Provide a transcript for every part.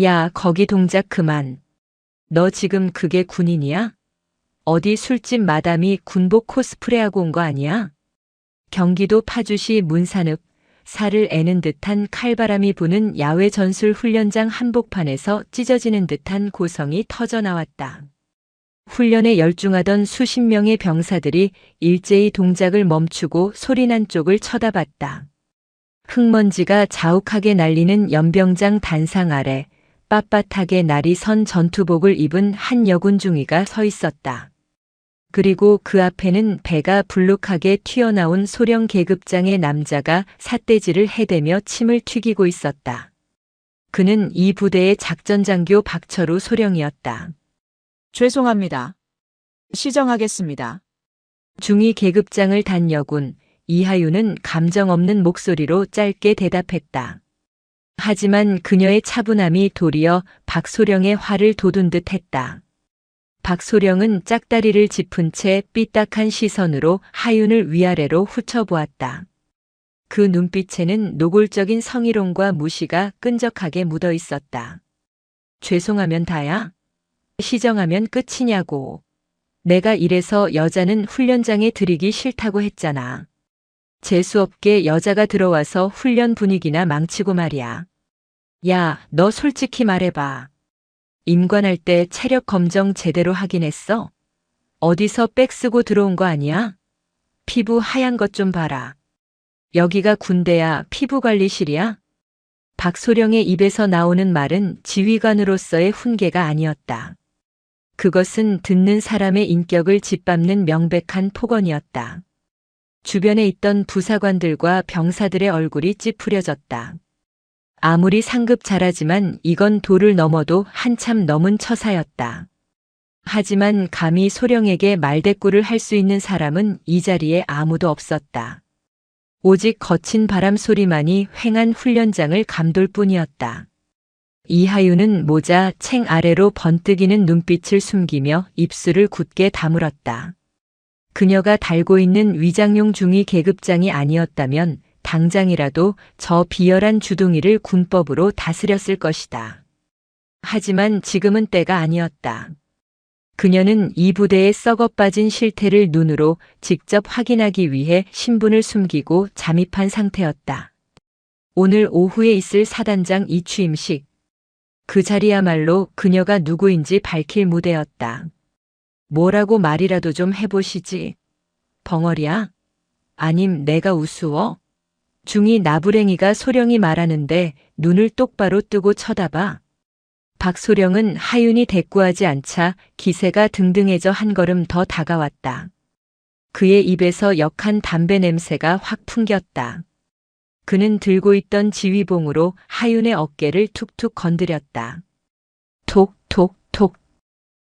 야, 거기 동작 그만. 너 지금 그게 군인이야? 어디 술집 마담이 군복 코스프레하고 온 거 아니야? 경기도 파주시 문산읍, 살을 애는 듯한 칼바람이 부는 야외 전술 훈련장 한복판에서 찢어지는 듯한 고성이 터져 나왔다. 훈련에 열중하던 수십 명의 병사들이 일제히 동작을 멈추고 소리난 쪽을 쳐다봤다. 흙먼지가 자욱하게 날리는 연병장 단상 아래 빳빳하게 날이 선 전투복을 입은 한 여군 중위가 서 있었다. 그리고 그 앞에는 배가 불룩하게 튀어나온 소령 계급장의 남자가 삿대질을 해대며 침을 튀기고 있었다. 그는 이 부대의 작전장교 박철우 소령이었다. 죄송합니다. 시정하겠습니다. 중위 계급장을 단 여군 이하윤은 감정 없는 목소리로 짧게 대답했다. 하지만 그녀의 차분함이 도리어 박소령의 화를 돋운 듯 했다. 박소령은 짝다리를 짚은 채 삐딱한 시선으로 하윤을 위아래로 훑어보았다. 그 눈빛에는 노골적인 성희롱과 무시가 끈적하게 묻어 있었다. 죄송하면 다야? 시정하면 끝이냐고. 내가 이래서 여자는 훈련장에 들이기 싫다고 했잖아. 재수없게 여자가 들어와서 훈련 분위기나 망치고 말이야. 야, 너 솔직히 말해봐. 임관할 때 체력 검정 제대로 하긴 했어? 어디서 백 쓰고 들어온 거 아니야? 피부 하얀 것 좀 봐라. 여기가 군대야, 피부관리실이야? 박소령의 입에서 나오는 말은 지휘관으로서의 훈계가 아니었다. 그것은 듣는 사람의 인격을 짓밟는 명백한 폭언이었다. 주변에 있던 부사관들과 병사들의 얼굴이 찌푸려졌다. 아무리 상급 잘하지만 이건 도를 넘어도 한참 넘은 처사였다. 하지만 감히 소령에게 말대꾸를 할 수 있는 사람은 이 자리에 아무도 없었다. 오직 거친 바람 소리만이 휑한 훈련장을 감돌 뿐이었다. 이하윤은 모자 챙 아래로 번뜩이는 눈빛을 숨기며 입술을 굳게 다물었다. 그녀가 달고 있는 위장용 중위 계급장이 아니었다면 당장이라도 저 비열한 주둥이를 군법으로 다스렸을 것이다. 하지만 지금은 때가 아니었다. 그녀는 이 부대의 썩어빠진 실태를 눈으로 직접 확인하기 위해 신분을 숨기고 잠입한 상태였다. 오늘 오후에 있을 사단장 이취임식. 그 자리야말로 그녀가 누구인지 밝힐 무대였다. 뭐라고 말이라도 좀 해보시지. 벙어리야? 아님 내가 우스워? 중이 나부랭이가 소령이 말하는데 눈을 똑바로 뜨고 쳐다봐. 박소령은 하윤이 대꾸하지 않자 기세가 등등해져 한 걸음 더 다가왔다. 그의 입에서 역한 담배 냄새가 확 풍겼다. 그는 들고 있던 지휘봉으로 하윤의 어깨를 툭툭 건드렸다. 톡톡톡.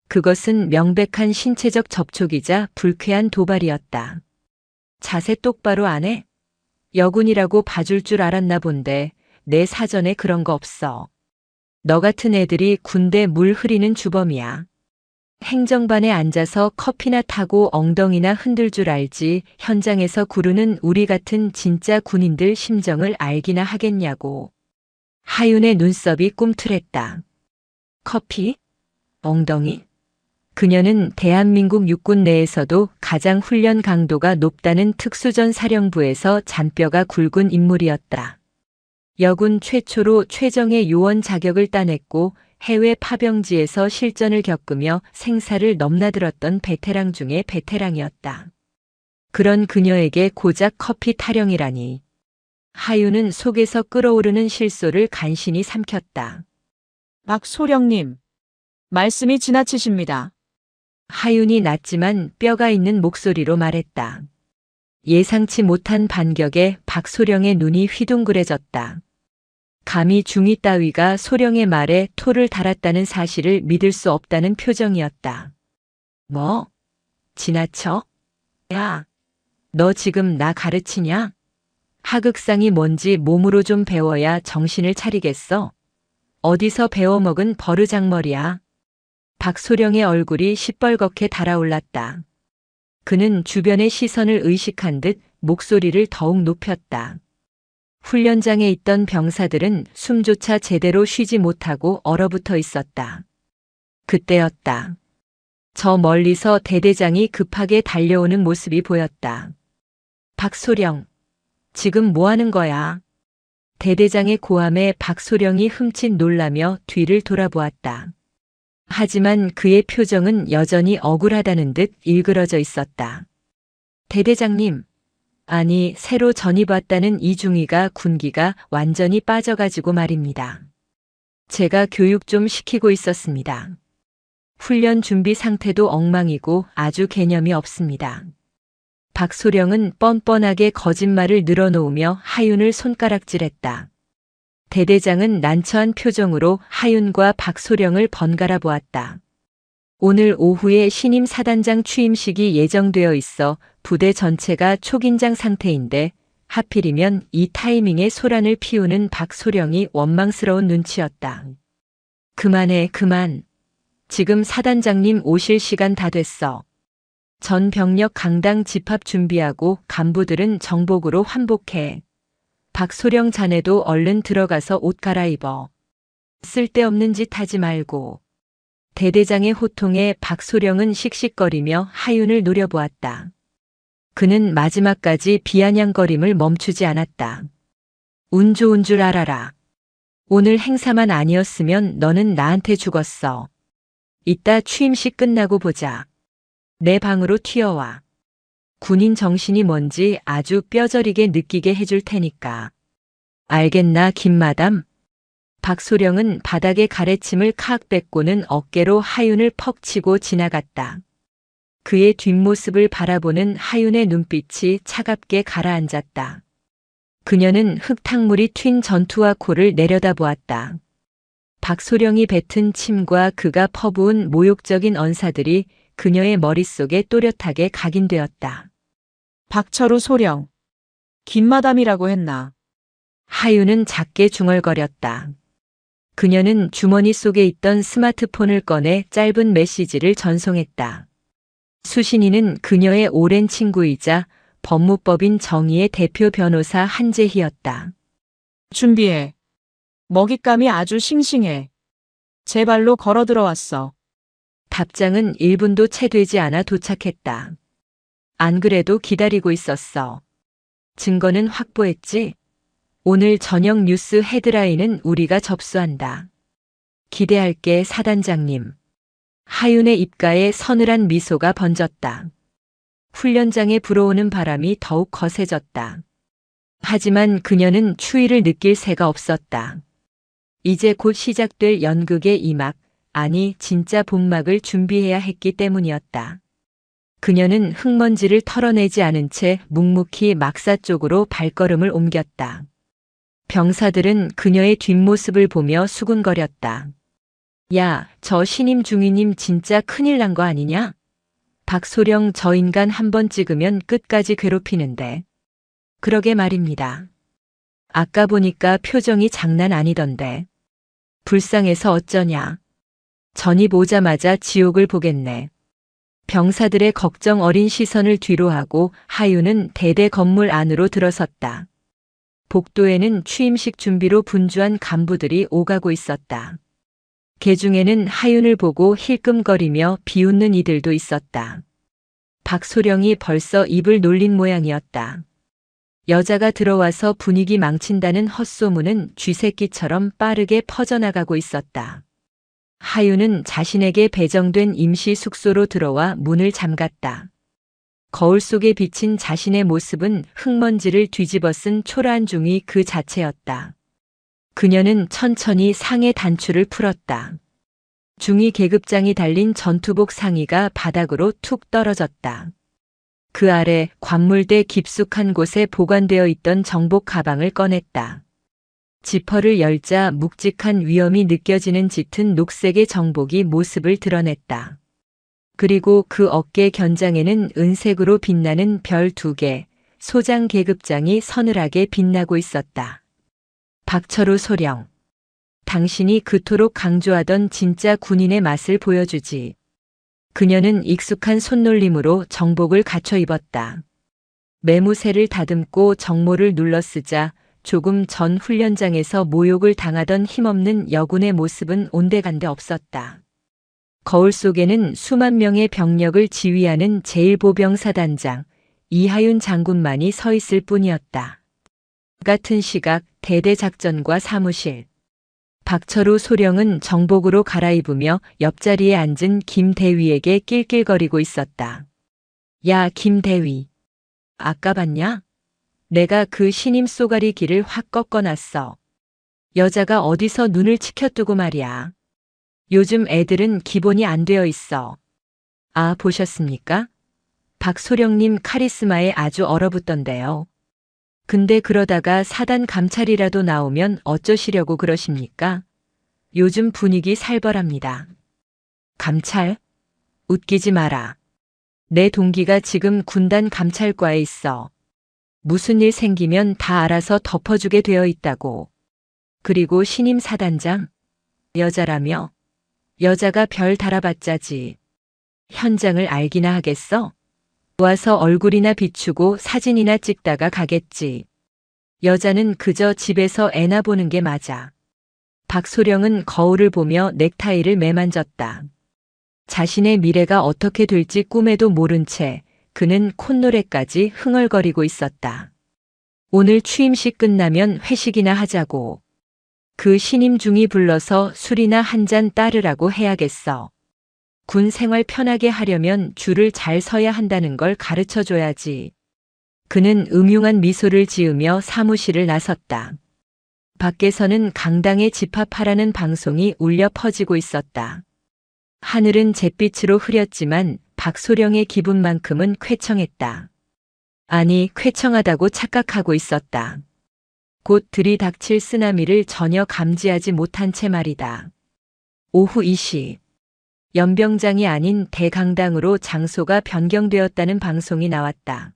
그것은 명백한 신체적 접촉이자 불쾌한 도발이었다. 자세 똑바로 안 해? 여군이라고 봐줄 줄 알았나 본데 내 사전에 그런 거 없어. 너 같은 애들이 군대 물 흐리는 주범이야. 행정반에 앉아서 커피나 타고 엉덩이나 흔들 줄 알지 현장에서 구르는 우리 같은 진짜 군인들 심정을 알기나 하겠냐고. 하윤의 눈썹이 꿈틀했다. 커피? 엉덩이? 그녀는 대한민국 육군 내에서도 가장 훈련 강도가 높다는 특수전 사령부에서 잔뼈가 굵은 인물이었다. 여군 최초로 최정예 요원 자격을 따냈고 해외 파병지에서 실전을 겪으며 생사를 넘나들었던 베테랑 중의 베테랑이었다. 그런 그녀에게 고작 커피 타령이라니. 하윤은 속에서 끓어오르는 실소를 간신히 삼켰다. 박소령님, 말씀이 지나치십니다. 하윤이 낮지만 뼈가 있는 목소리로 말했다. 예상치 못한 반격에 박소령의 눈이 휘둥그레졌다. 감히 중위 따위가 소령의 말에 토를 달았다는 사실을 믿을 수 없다는 표정이었다. 뭐? 지나쳐? 야, 너 지금 나 가르치냐? 하극상이 뭔지 몸으로 좀 배워야 정신을 차리겠어. 어디서 배워먹은 버르장머리야. 박소령의 얼굴이 시뻘겋게 달아올랐다. 그는 주변의 시선을 의식한 듯 목소리를 더욱 높였다. 훈련장에 있던 병사들은 숨조차 제대로 쉬지 못하고 얼어붙어 있었다. 그때였다. 저 멀리서 대대장이 급하게 달려오는 모습이 보였다. 박소령, 지금 뭐 하는 거야? 대대장의 고함에 박소령이 흠칫 놀라며 뒤를 돌아보았다. 하지만 그의 표정은 여전히 억울하다는 듯 일그러져 있었다. 대대장님, 아니 새로 전입 왔다는 이중희가 군기가 완전히 빠져가지고 말입니다. 제가 교육 좀 시키고 있었습니다. 훈련 준비 상태도 엉망이고 아주 개념이 없습니다. 박소령은 뻔뻔하게 거짓말을 늘어놓으며 하윤을 손가락질했다. 대대장은 난처한 표정으로 하윤과 박소령을 번갈아 보았다. 오늘 오후에 신임 사단장 취임식이 예정되어 있어 부대 전체가 초긴장 상태인데 하필이면 이 타이밍에 소란을 피우는 박소령이 원망스러운 눈치였다. 그만해, 그만. 지금 사단장님 오실 시간 다 됐어. 전 병력 강당 집합 준비하고 간부들은 정복으로 환복해. 박소령 자네도 얼른 들어가서 옷 갈아입어. 쓸데없는 짓 하지 말고. 대대장의 호통에 박소령은 씩씩거리며 하윤을 노려보았다. 그는 마지막까지 비아냥거림을 멈추지 않았다. 운 좋은 줄 알아라. 오늘 행사만 아니었으면 너는 나한테 죽었어. 이따 취임식 끝나고 보자. 내 방으로 튀어와. 군인 정신이 뭔지 아주 뼈저리게 느끼게 해줄 테니까. 알겠나, 김마담? 박소령은 바닥에 가래침을 칵 뱉고는 어깨로 하윤을 퍽 치고 지나갔다. 그의 뒷모습을 바라보는 하윤의 눈빛이 차갑게 가라앉았다. 그녀는 흙탕물이 튄 전투화 코를 내려다보았다. 박소령이 뱉은 침과 그가 퍼부은 모욕적인 언사들이 그녀의 머릿속에 또렷하게 각인되었다. 박철우 소령. 김마담이라고 했나? 하윤은 작게 중얼거렸다. 그녀는 주머니 속에 있던 스마트폰을 꺼내 짧은 메시지를 전송했다. 수신이는 그녀의 오랜 친구이자 법무법인 정의의 대표 변호사 한재희였다. 준비해. 먹잇감이 아주 싱싱해. 제 발로 걸어 들어왔어. 답장은 1분도 채 되지 않아 도착했다. 안 그래도 기다리고 있었어. 증거는 확보했지? 오늘 저녁 뉴스 헤드라인은 우리가 접수한다. 기대할게, 사단장님. 하윤의 입가에 서늘한 미소가 번졌다. 훈련장에 불어오는 바람이 더욱 거세졌다. 하지만 그녀는 추위를 느낄 새가 없었다. 이제 곧 시작될 연극의 2막, 아니 진짜 본막을 준비해야 했기 때문이었다. 그녀는 흙먼지를 털어내지 않은 채 묵묵히 막사 쪽으로 발걸음을 옮겼다. 병사들은 그녀의 뒷모습을 보며 수군거렸다. 야, 저 신임 중위님 진짜 큰일 난 거 아니냐? 박소령 저 인간 한 번 찍으면 끝까지 괴롭히는데. 그러게 말입니다. 아까 보니까 표정이 장난 아니던데. 불쌍해서 어쩌냐. 전입 오자마자 지옥을 보겠네. 병사들의 걱정 어린 시선을 뒤로하고 하윤은 대대 건물 안으로 들어섰다. 복도에는 취임식 준비로 분주한 간부들이 오가고 있었다. 개 중에는 하윤을 보고 힐끔거리며 비웃는 이들도 있었다. 박소령이 벌써 입을 놀린 모양이었다. 여자가 들어와서 분위기 망친다는 헛소문은 쥐새끼처럼 빠르게 퍼져나가고 있었다. 하윤은 자신에게 배정된 임시 숙소로 들어와 문을 잠갔다. 거울 속에 비친 자신의 모습은 흙먼지를 뒤집어 쓴 초라한 중이 그 자체였다. 그녀는 천천히 상의 단추를 풀었다. 중위 계급장이 달린 전투복 상의가 바닥으로 툭 떨어졌다. 그 아래 관물대 깊숙한 곳에 보관되어 있던 정복 가방을 꺼냈다. 지퍼를 열자 묵직한 위험이 느껴지는 짙은 녹색의 정복이 모습을 드러냈다. 그리고 그 어깨 견장에는 은색으로 빛나는 별 2개, 소장 계급장이 서늘하게 빛나고 있었다. 박철우 소령. 당신이 그토록 강조하던 진짜 군인의 맛을 보여주지. 그녀는 익숙한 손놀림으로 정복을 갖춰 입었다. 매무새를 다듬고 정모를 눌러쓰자 조금 전 훈련장에서 모욕을 당하던 힘없는 여군의 모습은 온데간데 없었다. 거울 속에는 수만 명의 병력을 지휘하는 제1보병사단장 이하윤 장군만이 서 있을 뿐이었다. 같은 시각 대대작전과 사무실. 박철우 소령은 정복으로 갈아입으며 옆자리에 앉은 김대위에게 낄낄거리고 있었다. 야, 김대위. 아까 봤냐? 내가 그 신임 쏘가리 길을 확 꺾어놨어. 여자가 어디서 눈을 치켜뜨고 말이야. 요즘 애들은 기본이 안 되어 있어. 아, 보셨습니까? 박소령님 카리스마에 아주 얼어붙던데요. 근데 그러다가 사단 감찰이라도 나오면 어쩌시려고 그러십니까? 요즘 분위기 살벌합니다. 감찰? 웃기지 마라. 내 동기가 지금 군단 감찰과에 있어. 무슨 일 생기면 다 알아서 덮어주게 되어 있다고. 그리고 신임 사단장? 여자라며? 여자가 별 달아봤자지. 현장을 알기나 하겠어? 와서 얼굴이나 비추고 사진이나 찍다가 가겠지. 여자는 그저 집에서 애나 보는 게 맞아. 박소령은 거울을 보며 넥타이를 매만졌다. 자신의 미래가 어떻게 될지 꿈에도 모른 채 그는 콧노래까지 흥얼거리고 있었다. 오늘 취임식 끝나면 회식이나 하자고. 그 신임 중이 불러서 술이나 한 잔 따르라고 해야겠어. 군 생활 편하게 하려면 줄을 잘 서야 한다는 걸 가르쳐 줘야지. 그는 음흉한 미소를 지으며 사무실을 나섰다. 밖에서는 강당에 집합하라는 방송이 울려 퍼지고 있었다. 하늘은 잿빛으로 흐렸지만 박소령의 기분만큼은 쾌청했다. 아니, 쾌청하다고 착각하고 있었다. 곧 들이닥칠 쓰나미를 전혀 감지하지 못한 채 말이다. 오후 2시. 연병장이 아닌 대강당으로 장소가 변경되었다는 방송이 나왔다.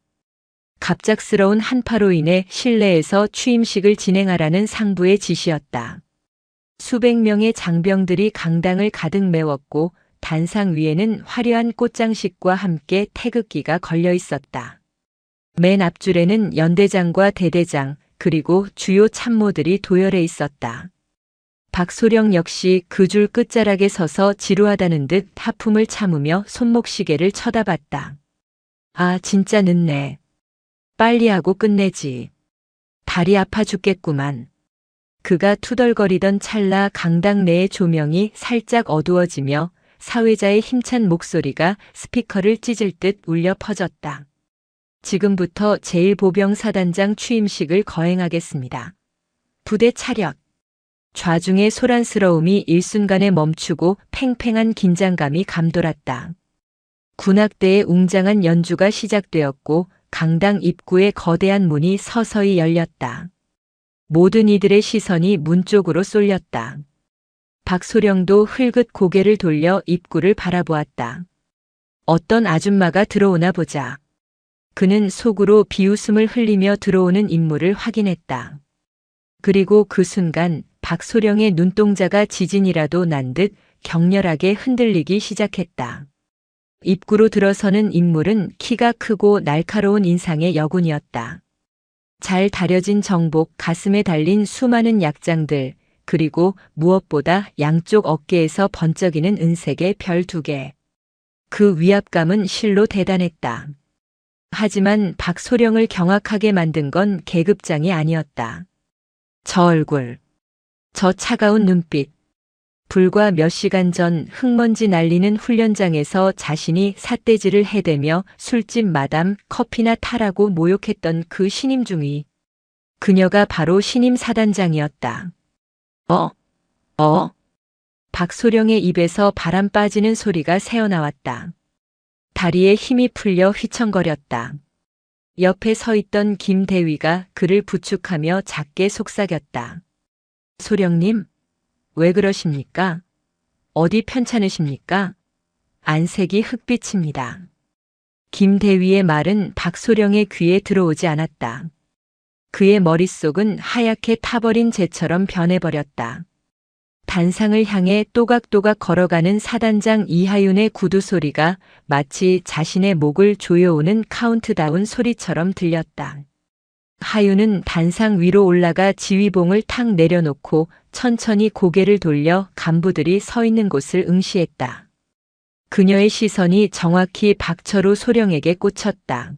갑작스러운 한파로 인해 실내에서 취임식을 진행하라는 상부의 지시였다. 수백 명의 장병들이 강당을 가득 메웠고 단상 위에는 화려한 꽃장식과 함께 태극기가 걸려 있었다. 맨 앞줄에는 연대장과 대대장 그리고 주요 참모들이 도열해 있었다. 박소령 역시 그 줄 끝자락에 서서 지루하다는 듯 하품을 참으며 손목시계를 쳐다봤다. 아, 진짜 늦네. 빨리 하고 끝내지. 다리 아파 죽겠구만. 그가 투덜거리던 찰나 강당 내의 조명이 살짝 어두워지며 사회자의 힘찬 목소리가 스피커를 찢을 듯 울려 퍼졌다. 지금부터 제1보병사단장 취임식을 거행하겠습니다. 부대 차렷. 좌중의 소란스러움이 일순간에 멈추고 팽팽한 긴장감이 감돌았다. 군악대의 웅장한 연주가 시작되었고 강당 입구의 거대한 문이 서서히 열렸다. 모든 이들의 시선이 문 쪽으로 쏠렸다. 박소령도 흘긋 고개를 돌려 입구를 바라보았다. 어떤 아줌마가 들어오나 보자. 그는 속으로 비웃음을 흘리며 들어오는 인물을 확인했다. 그리고 그 순간 박소령의 눈동자가 지진이라도 난 듯 격렬하게 흔들리기 시작했다. 입구로 들어서는 인물은 키가 크고 날카로운 인상의 여군이었다. 잘 다려진 정복, 가슴에 달린 수많은 약장들, 그리고 무엇보다 양쪽 어깨에서 번쩍이는 은색의 별 2개. 그 위압감은 실로 대단했다. 하지만 박소령을 경악하게 만든 건 계급장이 아니었다. 저 얼굴, 저 차가운 눈빛. 불과 몇 시간 전 흙먼지 날리는 훈련장에서 자신이 삿대질을 해대며 술집 마담 커피나 타라고 모욕했던 그 신임 중위. 그녀가 바로 신임 사단장이었다. 박소령의 입에서 바람 빠지는 소리가 새어나왔다. 다리에 힘이 풀려 휘청거렸다. 옆에 서 있던 김대위가 그를 부축하며 작게 속삭였다. 소령님, 왜 그러십니까? 어디 편찮으십니까? 안색이 흑빛입니다. 김대위의 말은 박소령의 귀에 들어오지 않았다. 그의 머릿속은 하얗게 타버린 재처럼 변해버렸다. 단상을 향해 또각또각 걸어가는 사단장 이하윤의 구두 소리가 마치 자신의 목을 조여오는 카운트다운 소리처럼 들렸다. 하윤은 단상 위로 올라가 지휘봉을 탁 내려놓고 천천히 고개를 돌려 간부들이 서 있는 곳을 응시했다. 그녀의 시선이 정확히 박철우 소령에게 꽂혔다.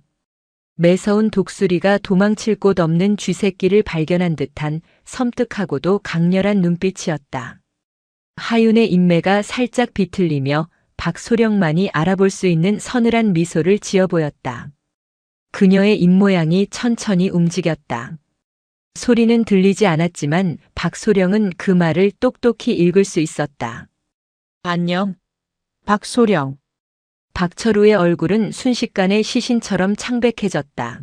매서운 독수리가 도망칠 곳 없는 쥐새끼를 발견한 듯한 섬뜩하고도 강렬한 눈빛이었다. 하윤의 인매가 살짝 비틀리며 박소령만이 알아볼 수 있는 서늘한 미소를 지어 보였다. 그녀의 입모양이 천천히 움직였다. 소리는 들리지 않았지만 박소령은 그 말을 똑똑히 읽을 수 있었다. 안녕, 박소령. 박철우의 얼굴은 순식간에 시신처럼 창백해졌다.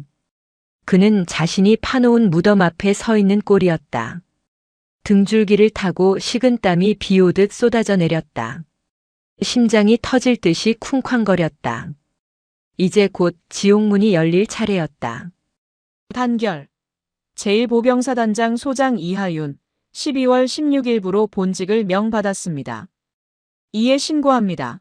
그는 자신이 파놓은 무덤 앞에 서 있는 꼴이었다. 등줄기를 타고 식은 땀이 비 오듯 쏟아져 내렸다. 심장이 터질 듯이 쿵쾅거렸다. 이제 곧 지옥문이 열릴 차례였다. 단결. 제1보병사단장 소장 이하윤 12월 16일부로 본직을 명받았습니다. 이에 신고합니다.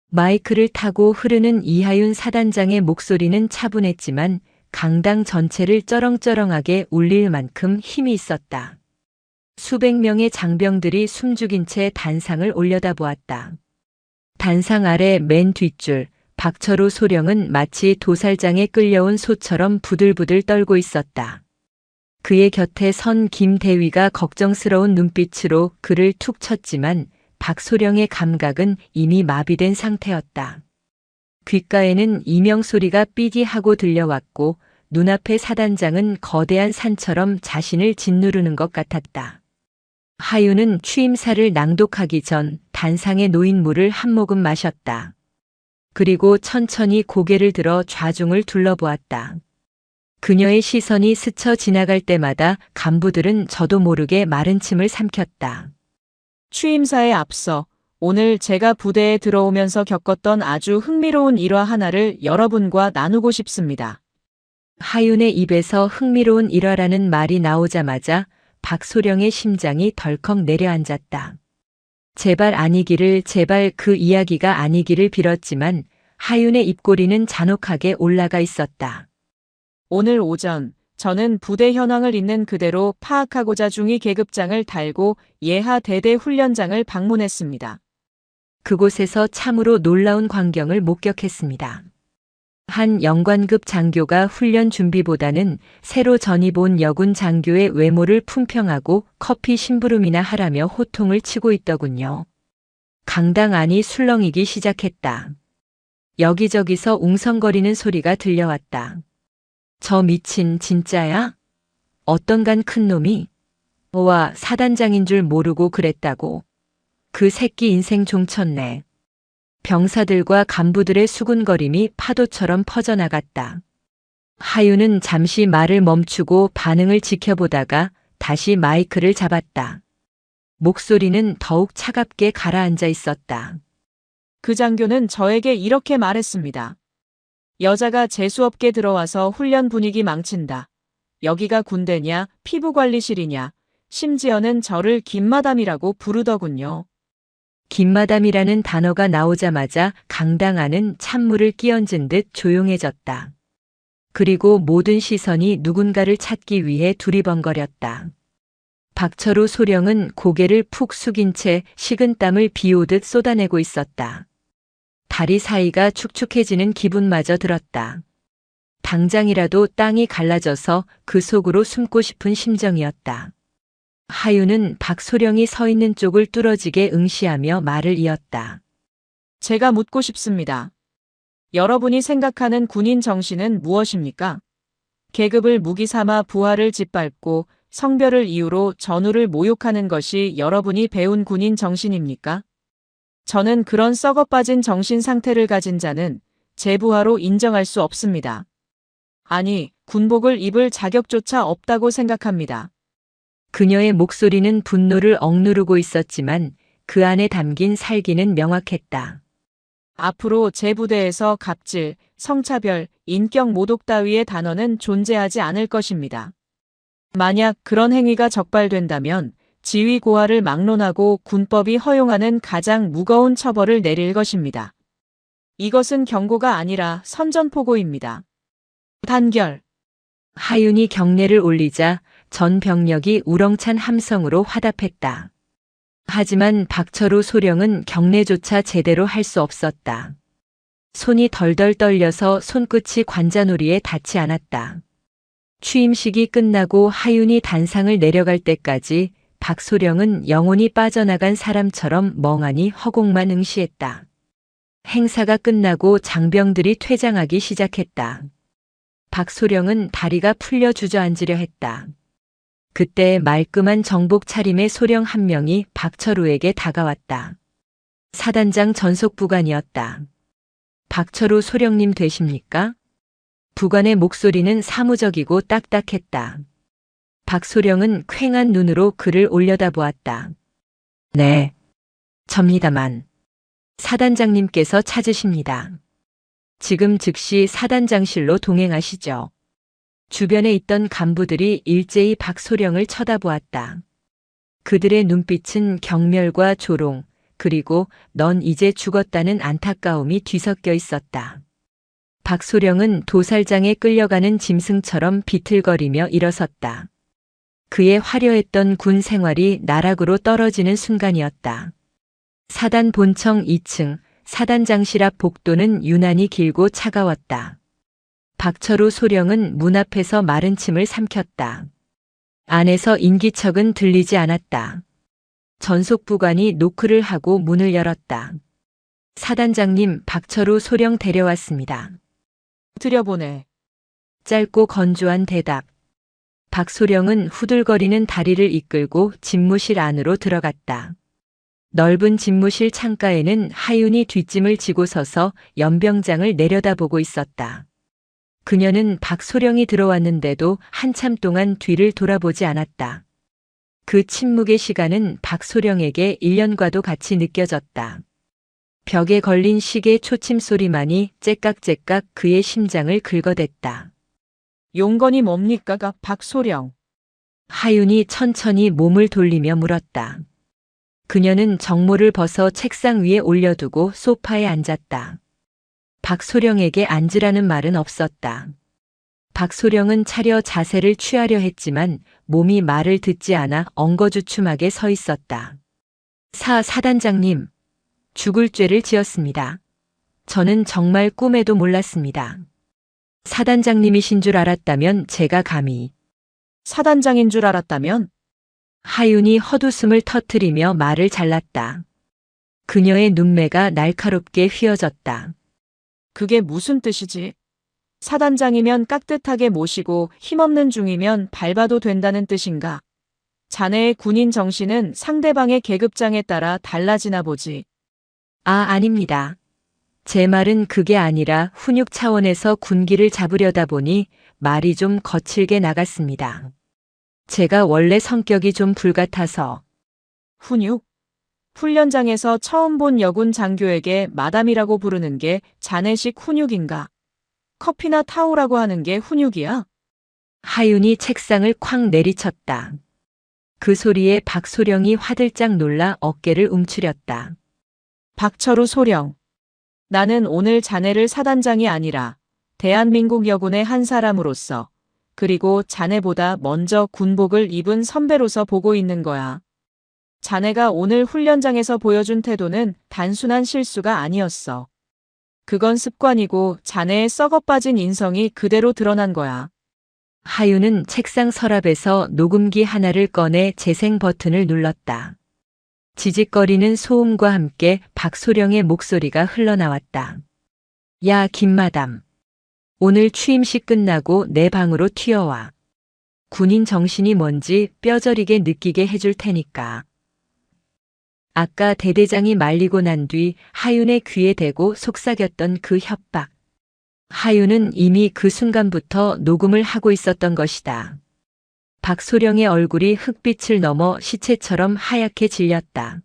마이크를 타고 흐르는 이하윤 사단장의 목소리는 차분했지만 강당 전체를 쩌렁쩌렁하게 울릴 만큼 힘이 있었다. 수백 명의 장병들이 숨죽인 채 단상을 올려다보았다. 단상 아래 맨 뒷줄 박철우 소령은 마치 도살장에 끌려온 소처럼 부들부들 떨고 있었다. 그의 곁에 선 김대위가 걱정스러운 눈빛으로 그를 툭 쳤지만 박소령의 감각은 이미 마비된 상태였다. 귓가에는 이명 소리가 삐기하고 들려왔고 눈앞의 사단장은 거대한 산처럼 자신을 짓누르는 것 같았다. 하윤은 취임사를 낭독하기 전 단상에 놓인 물을 한 모금 마셨다. 그리고 천천히 고개를 들어 좌중을 둘러보았다. 그녀의 시선이 스쳐 지나갈 때마다 간부들은 저도 모르게 마른 침을 삼켰다. 취임사에 앞서 오늘 제가 부대에 들어오면서 겪었던 아주 흥미로운 일화 하나를 여러분과 나누고 싶습니다. 하윤의 입에서 흥미로운 일화라는 말이 나오자마자 박소령의 심장이 덜컥 내려앉았다. 제발 아니기를, 제발 그 이야기가 아니기를 빌었지만 하윤의 입꼬리는 잔혹하게 올라가 있었다. 오늘 오전 저는 부대 현황을 있는 그대로 파악하고자 중위 계급장을 달고 예하 대대 훈련장을 방문했습니다. 그곳에서 참으로 놀라운 광경을 목격했습니다. 한 영관급 장교가 훈련 준비보다는 새로 전입 온 여군 장교의 외모를 품평하고 커피 심부름이나 하라며 호통을 치고 있더군요. 강당 안이 술렁이기 시작했다. 여기저기서 웅성거리는 소리가 들려왔다. 저 미친 진짜야? 어떤간 큰 놈이? 와, 사단장인 줄 모르고 그랬다고. 그 새끼 인생 종쳤네. 병사들과 간부들의 수군거림이 파도처럼 퍼져나갔다. 하윤은 잠시 말을 멈추고 반응을 지켜보다가 다시 마이크를 잡았다. 목소리는 더욱 차갑게 가라앉아 있었다. 그 장교는 저에게 이렇게 말했습니다. 여자가 재수없게 들어와서 훈련 분위기 망친다. 여기가 군대냐, 피부관리실이냐, 심지어는 저를 김마담이라고 부르더군요. 김마담이라는 단어가 나오자마자 강당 안은 찬물을 끼얹은 듯 조용해졌다. 그리고 모든 시선이 누군가를 찾기 위해 두리번거렸다. 박철우 소령은 고개를 푹 숙인 채 식은 땀을 비오듯 쏟아내고 있었다. 다리 사이가 축축해지는 기분마저 들었다. 당장이라도 땅이 갈라져서 그 속으로 숨고 싶은 심정이었다. 하윤은 박소령이 서 있는 쪽을 뚫어지게 응시하며 말을 이었다. 제가 묻고 싶습니다. 여러분이 생각하는 군인 정신은 무엇입니까? 계급을 무기 삼아 부하를 짓밟고 성별을 이유로 전우를 모욕하는 것이 여러분이 배운 군인 정신입니까? 저는 그런 썩어빠진 정신 상태를 가진 자는 제 부하로 인정할 수 없습니다. 아니, 군복을 입을 자격조차 없다고 생각합니다. 그녀의 목소리는 분노를 억누르고 있었지만 그 안에 담긴 살기는 명확했다. 앞으로 제 부대에서 갑질, 성차별, 인격 모독 따위의 단어는 존재하지 않을 것입니다. 만약 그런 행위가 적발된다면 지휘 고하를 막론하고 군법이 허용하는 가장 무거운 처벌을 내릴 것입니다. 이것은 경고가 아니라 선전포고입니다. 단결. 하윤이 경례를 올리자 전 병력이 우렁찬 함성으로 화답했다. 하지만 박철우 소령은 경례조차 제대로 할 수 없었다. 손이 덜덜 떨려서 손끝이 관자놀이에 닿지 않았다. 취임식이 끝나고 하윤이 단상을 내려갈 때까지 박소령은 영혼이 빠져나간 사람처럼 멍하니 허공만 응시했다. 행사가 끝나고 장병들이 퇴장하기 시작했다. 박소령은 다리가 풀려 주저앉으려 했다. 그때 말끔한 정복 차림의 소령 한 명이 박철우에게 다가왔다. 사단장 전속부관이었다. 박철우 소령님 되십니까? 부관의 목소리는 사무적이고 딱딱했다. 박소령은 퀭한 눈으로 그를 올려다보았다. 네, 접니다만. 사단장님께서 찾으십니다. 지금 즉시 사단장실로 동행하시죠. 주변에 있던 간부들이 일제히 박소령을 쳐다보았다. 그들의 눈빛은 경멸과 조롱, 그리고 넌 이제 죽었다는 안타까움이 뒤섞여 있었다. 박소령은 도살장에 끌려가는 짐승처럼 비틀거리며 일어섰다. 그의 화려했던 군 생활이 나락으로 떨어지는 순간이었다. 사단 본청 2층, 사단장실 앞 복도는 유난히 길고 차가웠다. 박철우 소령은 문 앞에서 마른 침을 삼켰다. 안에서 인기척은 들리지 않았다. 전속부관이 노크를 하고 문을 열었다. 사단장님, 박철우 소령 데려왔습니다. 들여보내. 짧고 건조한 대답. 박소령은 후들거리는 다리를 이끌고 집무실 안으로 들어갔다. 넓은 집무실 창가에는 하윤이 뒷짐을 지고 서서 연병장을 내려다보고 있었다. 그녀는 박소령이 들어왔는데도 한참 동안 뒤를 돌아보지 않았다. 그 침묵의 시간은 박소령에게 1년과도 같이 느껴졌다. 벽에 걸린 시계 초침 소리만이 째깍째깍 그의 심장을 긁어댔다. 용건이 뭡니까, 박소령? 하윤이 천천히 몸을 돌리며 물었다. 그녀는 정모를 벗어 책상 위에 올려두고 소파에 앉았다. 박소령에게 앉으라는 말은 없었다. 박소령은 차려 자세를 취하려 했지만 몸이 말을 듣지 않아 엉거주춤하게 서 있었다. 사단장님, 죽을 죄를 지었습니다. 저는 정말 꿈에도 몰랐습니다. 사단장님이신 줄 알았다면 제가 감히. 사단장인 줄 알았다면? 하윤이 헛웃음을 터뜨리며 말을 잘랐다. 그녀의 눈매가 날카롭게 휘어졌다. 그게 무슨 뜻이지? 사단장이면 깍듯하게 모시고 힘없는 중이면 밟아도 된다는 뜻인가? 자네의 군인 정신은 상대방의 계급장에 따라 달라지나 보지. 아닙니다. 제 말은 그게 아니라 훈육 차원에서 군기를 잡으려다 보니 말이 좀 거칠게 나갔습니다. 제가 원래 성격이 좀 불같아서. 훈육? 훈련장에서 처음 본 여군 장교에게 마담이라고 부르는 게 자네식 훈육인가? 커피나 타오라고 하는 게 훈육이야? 하윤이 책상을 쾅 내리쳤다. 그 소리에 박소령이 화들짝 놀라 어깨를 움츠렸다. 박철우 소령. 나는 오늘 자네를 사단장이 아니라 대한민국 여군의 한 사람으로서, 그리고 자네보다 먼저 군복을 입은 선배로서 보고 있는 거야. 자네가 오늘 훈련장에서 보여준 태도는 단순한 실수가 아니었어. 그건 습관이고 자네의 썩어빠진 인성이 그대로 드러난 거야. 하윤은 책상 서랍에서 녹음기 하나를 꺼내 재생 버튼을 눌렀다. 지직거리는 소음과 함께 박소령의 목소리가 흘러나왔다. 야, 김마담. 오늘 취임식 끝나고 내 방으로 튀어와. 군인 정신이 뭔지 뼈저리게 느끼게 해줄 테니까. 아까 대대장이 말리고 난 뒤 하윤의 귀에 대고 속삭였던 그 협박. 하윤은 이미 그 순간부터 녹음을 하고 있었던 것이다. 박소령의 얼굴이 흙빛을 넘어 시체처럼 하얗게 질렸다.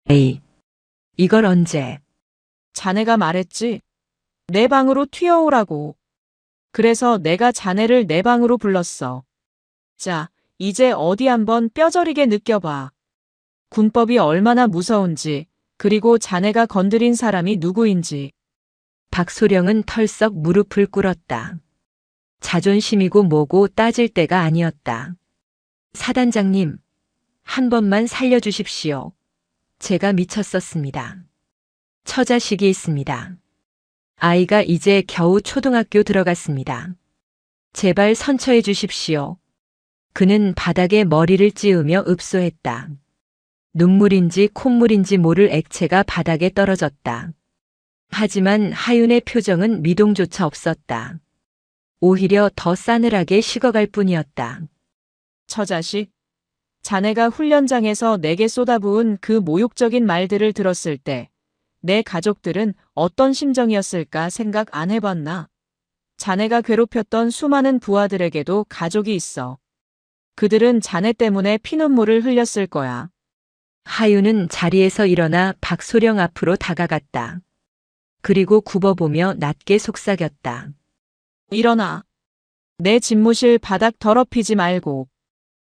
에이, 이걸 언제? 자네가 말했지. 내 방으로 튀어오라고. 그래서 내가 자네를 내 방으로 불렀어. 자, 이제 어디 한번 뼈저리게 느껴봐. 군법이 얼마나 무서운지, 그리고 자네가 건드린 사람이 누구인지. 박소령은 털썩 무릎을 꿇었다. 자존심이고 뭐고 따질 때가 아니었다. 사단장님, 한 번만 살려주십시오. 제가 미쳤었습니다. 처자식이 있습니다. 아이가 이제 겨우 초등학교 들어갔습니다. 제발 선처해 주십시오. 그는 바닥에 머리를 찌우며 읍소했다. 눈물인지 콧물인지 모를 액체가 바닥에 떨어졌다. 하지만 하윤의 표정은 미동조차 없었다. 오히려 더 싸늘하게 식어갈 뿐이었다. 처자식, 자네가 훈련장에서 내게 쏟아부은 그 모욕적인 말들을 들었을 때 내 가족들은 어떤 심정이었을까 생각 안 해봤나? 자네가 괴롭혔던 수많은 부하들에게도 가족이 있어. 그들은 자네 때문에 피눈물을 흘렸을 거야. 하윤은 자리에서 일어나 박소령 앞으로 다가갔다. 그리고 굽어보며 낮게 속삭였다. 일어나. 내 집무실 바닥 더럽히지 말고.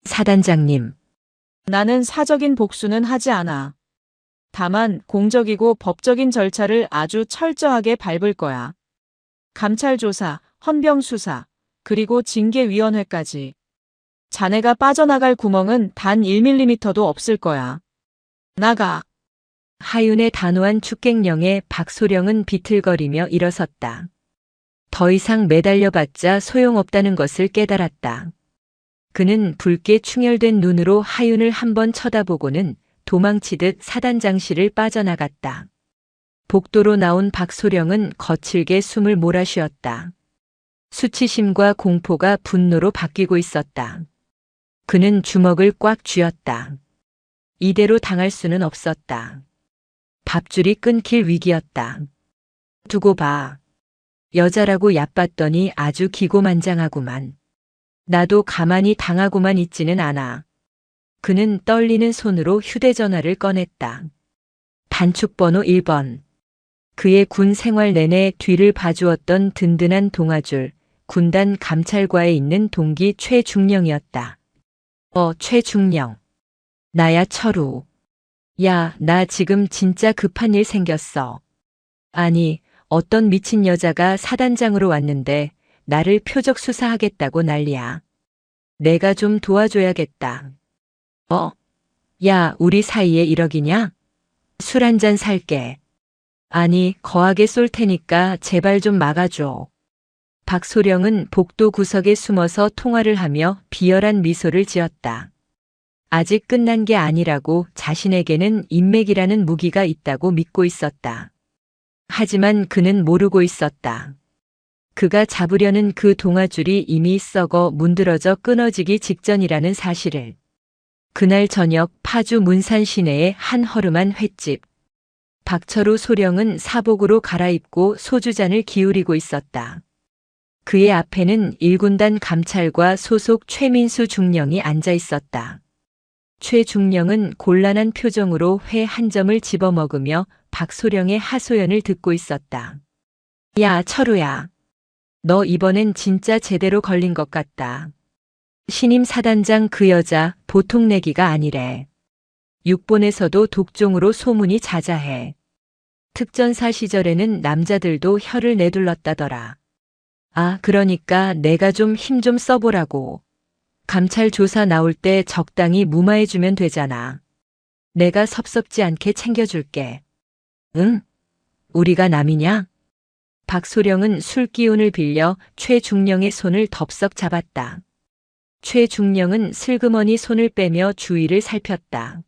사단장님, 나는 사적인 복수는 하지 않아. 다만 공적이고 법적인 절차를 아주 철저하게 밟을 거야. 감찰 조사, 헌병 수사, 그리고 징계위원회까지. 자네가 빠져나갈 구멍은 단 1mm도 없을 거야. 나가. 하윤의 단호한 축객령에 박소령은 비틀거리며 일어섰다. 더 이상 매달려봤자 소용없다는 것을 깨달았다. 그는 붉게 충혈된 눈으로 하윤을 한번 쳐다보고는 도망치듯 사단장실을 빠져나갔다. 복도로 나온 박소령은 거칠게 숨을 몰아쉬었다. 수치심과 공포가 분노로 바뀌고 있었다. 그는 주먹을 꽉 쥐었다. 이대로 당할 수는 없었다. 밥줄이 끊길 위기였다. 두고 봐. 여자라고 얕봤더니 아주 기고만장하구만. 나도 가만히 당하고만 있지는 않아. 그는 떨리는 손으로 휴대전화를 꺼냈다. 단축번호 1번. 그의 군 생활 내내 뒤를 봐주었던 든든한 동아줄, 군단 감찰과에 있는 동기 최중령이었다. 최중령. 나야 철우. 야, 나 지금 진짜 급한 일 생겼어. 아니, 어떤 미친 여자가 사단장으로 왔는데 나를 표적 수사하겠다고 난리야. 내가 좀 도와줘야겠다. 야, 우리 사이에 1억이냐? 술 한 잔 살게. 아니, 거하게 쏠 테니까 제발 좀 막아줘. 박소령은 복도 구석에 숨어서 통화를 하며 비열한 미소를 지었다. 아직 끝난 게 아니라고 자신에게는 인맥이라는 무기가 있다고 믿고 있었다. 하지만 그는 모르고 있었다. 그가 잡으려는 그 동아줄이 이미 썩어 문드러져 끊어지기 직전이라는 사실을. 그날 저녁 파주 문산 시내의 한 허름한 횟집. 박철우 소령은 사복으로 갈아입고 소주잔을 기울이고 있었다. 그의 앞에는 1군단 감찰과 소속 최민수 중령이 앉아 있었다. 최 중령은 곤란한 표정으로 회 한 점을 집어먹으며 박소령의 하소연을 듣고 있었다. 야, 철우야. 너 이번엔 진짜 제대로 걸린 것 같다. 신임 사단장 그 여자 보통 내기가 아니래. 육본에서도 독종으로 소문이 자자해. 특전사 시절에는 남자들도 혀를 내둘렀다더라. 아, 그러니까 내가 좀 힘 좀 써보라고. 감찰 조사 나올 때 적당히 무마해주면 되잖아. 내가 섭섭지 않게 챙겨줄게. 응? 우리가 남이냐? 박소령은 술 기운을 빌려 최중령의 손을 덥석 잡았다. 최중령은 슬그머니 손을 빼며 주위를 살폈다.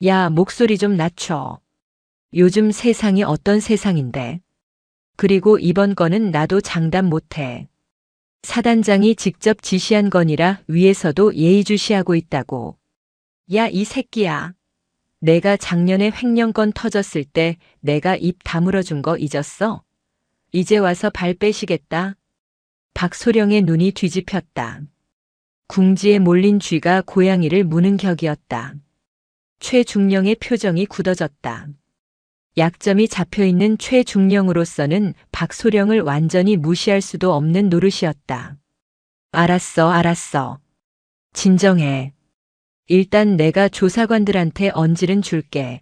야, 목소리 좀 낮춰. 요즘 세상이 어떤 세상인데. 그리고 이번 건은 나도 장담 못해. 사단장이 직접 지시한 건이라 위에서도 예의주시하고 있다고. 야, 이 새끼야. 내가 작년에 횡령건 터졌을 때 내가 입 다물어준 거 잊었어? 이제 와서 발 빼시겠다. 박소령의 눈이 뒤집혔다. 궁지에 몰린 쥐가 고양이를 무는 격이었다. 최중령의 표정이 굳어졌다. 약점이 잡혀있는 최중령으로서는 박소령을 완전히 무시할 수도 없는 노릇이었다. 알았어. 진정해. 일단 내가 조사관들한테 언질은 줄게.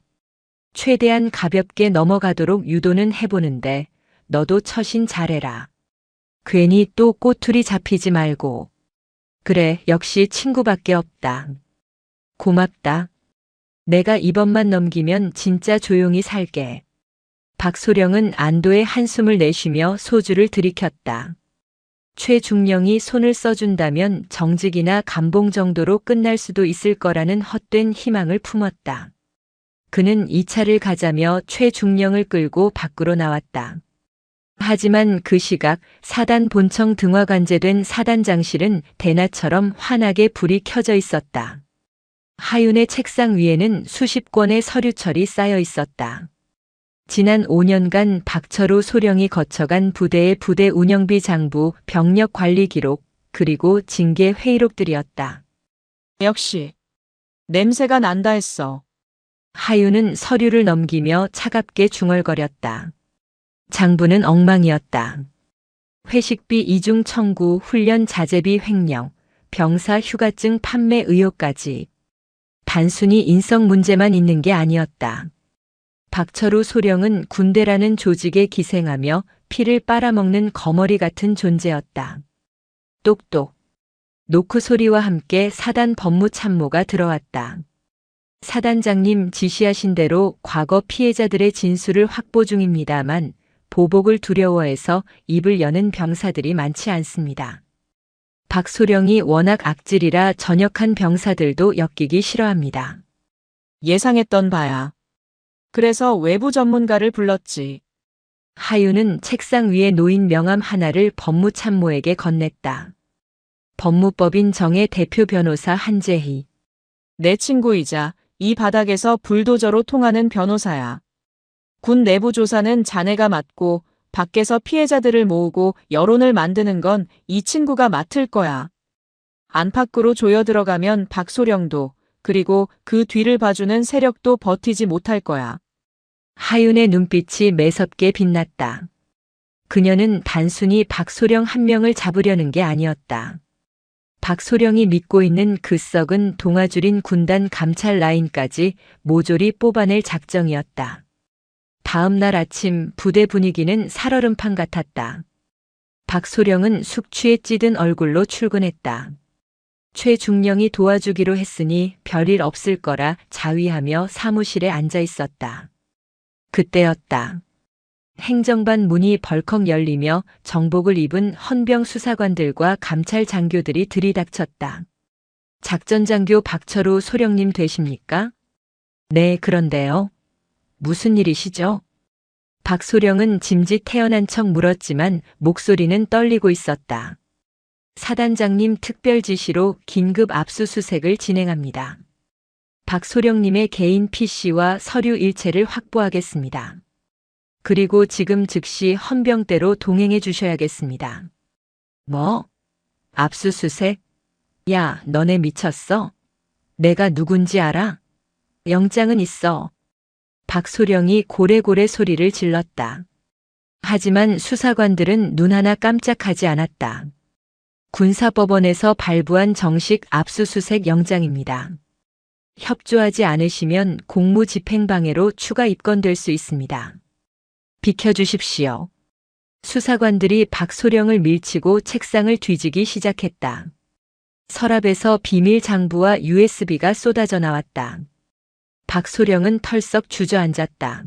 최대한 가볍게 넘어가도록 유도는 해보는데 너도 처신 잘해라. 괜히 또 꼬투리 잡히지 말고. 그래, 역시 친구밖에 없다. 고맙다. 내가 이번만 넘기면 진짜 조용히 살게. 박소령은 안도의 한숨을 내쉬며 소주를 들이켰다. 최중령이 손을 써준다면 정직이나 감봉 정도로 끝날 수도 있을 거라는 헛된 희망을 품었다. 그는 2차를 가자며 최중령을 끌고 밖으로 나왔다. 하지만 그 시각 사단 본청 등화관제된 사단장실은 대낮처럼 환하게 불이 켜져 있었다. 하윤의 책상 위에는 수십 권의 서류철이 쌓여 있었다. 지난 5년간 박철우 소령이 거쳐간 부대의 부대 운영비 장부, 병력 관리 기록, 그리고 징계 회의록들이었다. 역시 냄새가 난다 했어. 하윤은 서류를 넘기며 차갑게 중얼거렸다. 장부는 엉망이었다. 회식비 이중 청구, 훈련 자재비 횡령, 병사 휴가증 판매 의혹까지. 단순히 인성 문제만 있는 게 아니었다. 박철우 소령은 군대라는 조직에 기생하며 피를 빨아먹는 거머리 같은 존재였다. 똑똑. 노크 소리와 함께 사단 법무참모가 들어왔다. 사단장님 지시하신 대로 과거 피해자들의 진술을 확보 중입니다만 보복을 두려워해서 입을 여는 병사들이 많지 않습니다. 박소령이 워낙 악질이라 전역한 병사들도 엮이기 싫어합니다. 예상했던 바야. 그래서 외부 전문가를 불렀지. 하윤은 책상 위에 놓인 명함 하나를 법무참모에게 건넸다. 법무법인 정의 대표 변호사 한재희. 내 친구이자 이 바닥에서 불도저로 통하는 변호사야. 군 내부 조사는 자네가 맡고 밖에서 피해자들을 모으고 여론을 만드는 건 이 친구가 맡을 거야. 안팎으로 조여 들어가면 박소령도 그리고 그 뒤를 봐주는 세력도 버티지 못할 거야. 하윤의 눈빛이 매섭게 빛났다. 그녀는 단순히 박소령 한 명을 잡으려는 게 아니었다. 박소령이 믿고 있는 그 썩은 동아줄인 군단 감찰 라인까지 모조리 뽑아낼 작정이었다. 다음 날 아침 부대 분위기는 살얼음판 같았다. 박소령은 숙취에 찌든 얼굴로 출근했다. 최중령이 도와주기로 했으니 별일 없을 거라 자위하며 사무실에 앉아 있었다. 그때였다. 행정반 문이 벌컥 열리며 정복을 입은 헌병 수사관들과 감찰 장교들이 들이닥쳤다. 작전장교 박철우 소령님 되십니까? 네, 그런데요. 무슨 일이시죠? 박소령은 짐짓 태어난 척 물었지만 목소리는 떨리고 있었다. 사단장님 특별 지시로 긴급 압수수색을 진행합니다. 박소령님의 개인 PC와 서류 일체를 확보하겠습니다. 그리고 지금 즉시 헌병대로 동행해 주셔야겠습니다. 뭐? 압수수색? 야, 너네 미쳤어? 내가 누군지 알아? 영장은 있어. 박소령이 고래고래 소리를 질렀다. 하지만 수사관들은 눈 하나 깜짝하지 않았다. 군사법원에서 발부한 정식 압수수색 영장입니다. 협조하지 않으시면 공무집행방해로 추가 입건될 수 있습니다. 비켜주십시오. 수사관들이 박소령을 밀치고 책상을 뒤지기 시작했다. 서랍에서 비밀 장부와 USB가 쏟아져 나왔다. 박소령은 털썩 주저앉았다.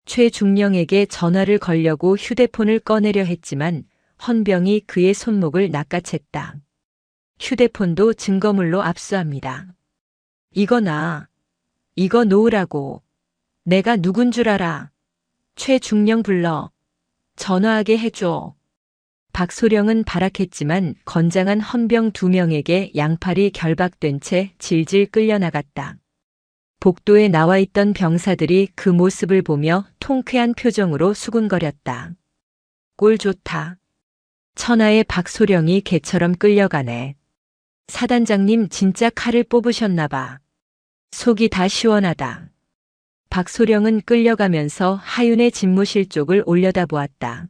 최중령에게 전화를 걸려고 휴대폰을 꺼내려 했지만 헌병이 그의 손목을 낚아챘다. 휴대폰도 증거물로 압수합니다. 이거 놔. 이거 놓으라고. 내가 누군 줄 알아. 최중령 불러. 전화하게 해줘. 박소령은 발악했지만 건장한 헌병 2명에게 양팔이 결박된 채 질질 끌려나갔다. 복도에 나와 있던 병사들이 그 모습을 보며 통쾌한 표정으로 수군거렸다. 꼴 좋다. 천하의 박소령이 개처럼 끌려가네. 사단장님 진짜 칼을 뽑으셨나 봐. 속이 다 시원하다. 박소령은 끌려가면서 하윤의 집무실 쪽을 올려다보았다.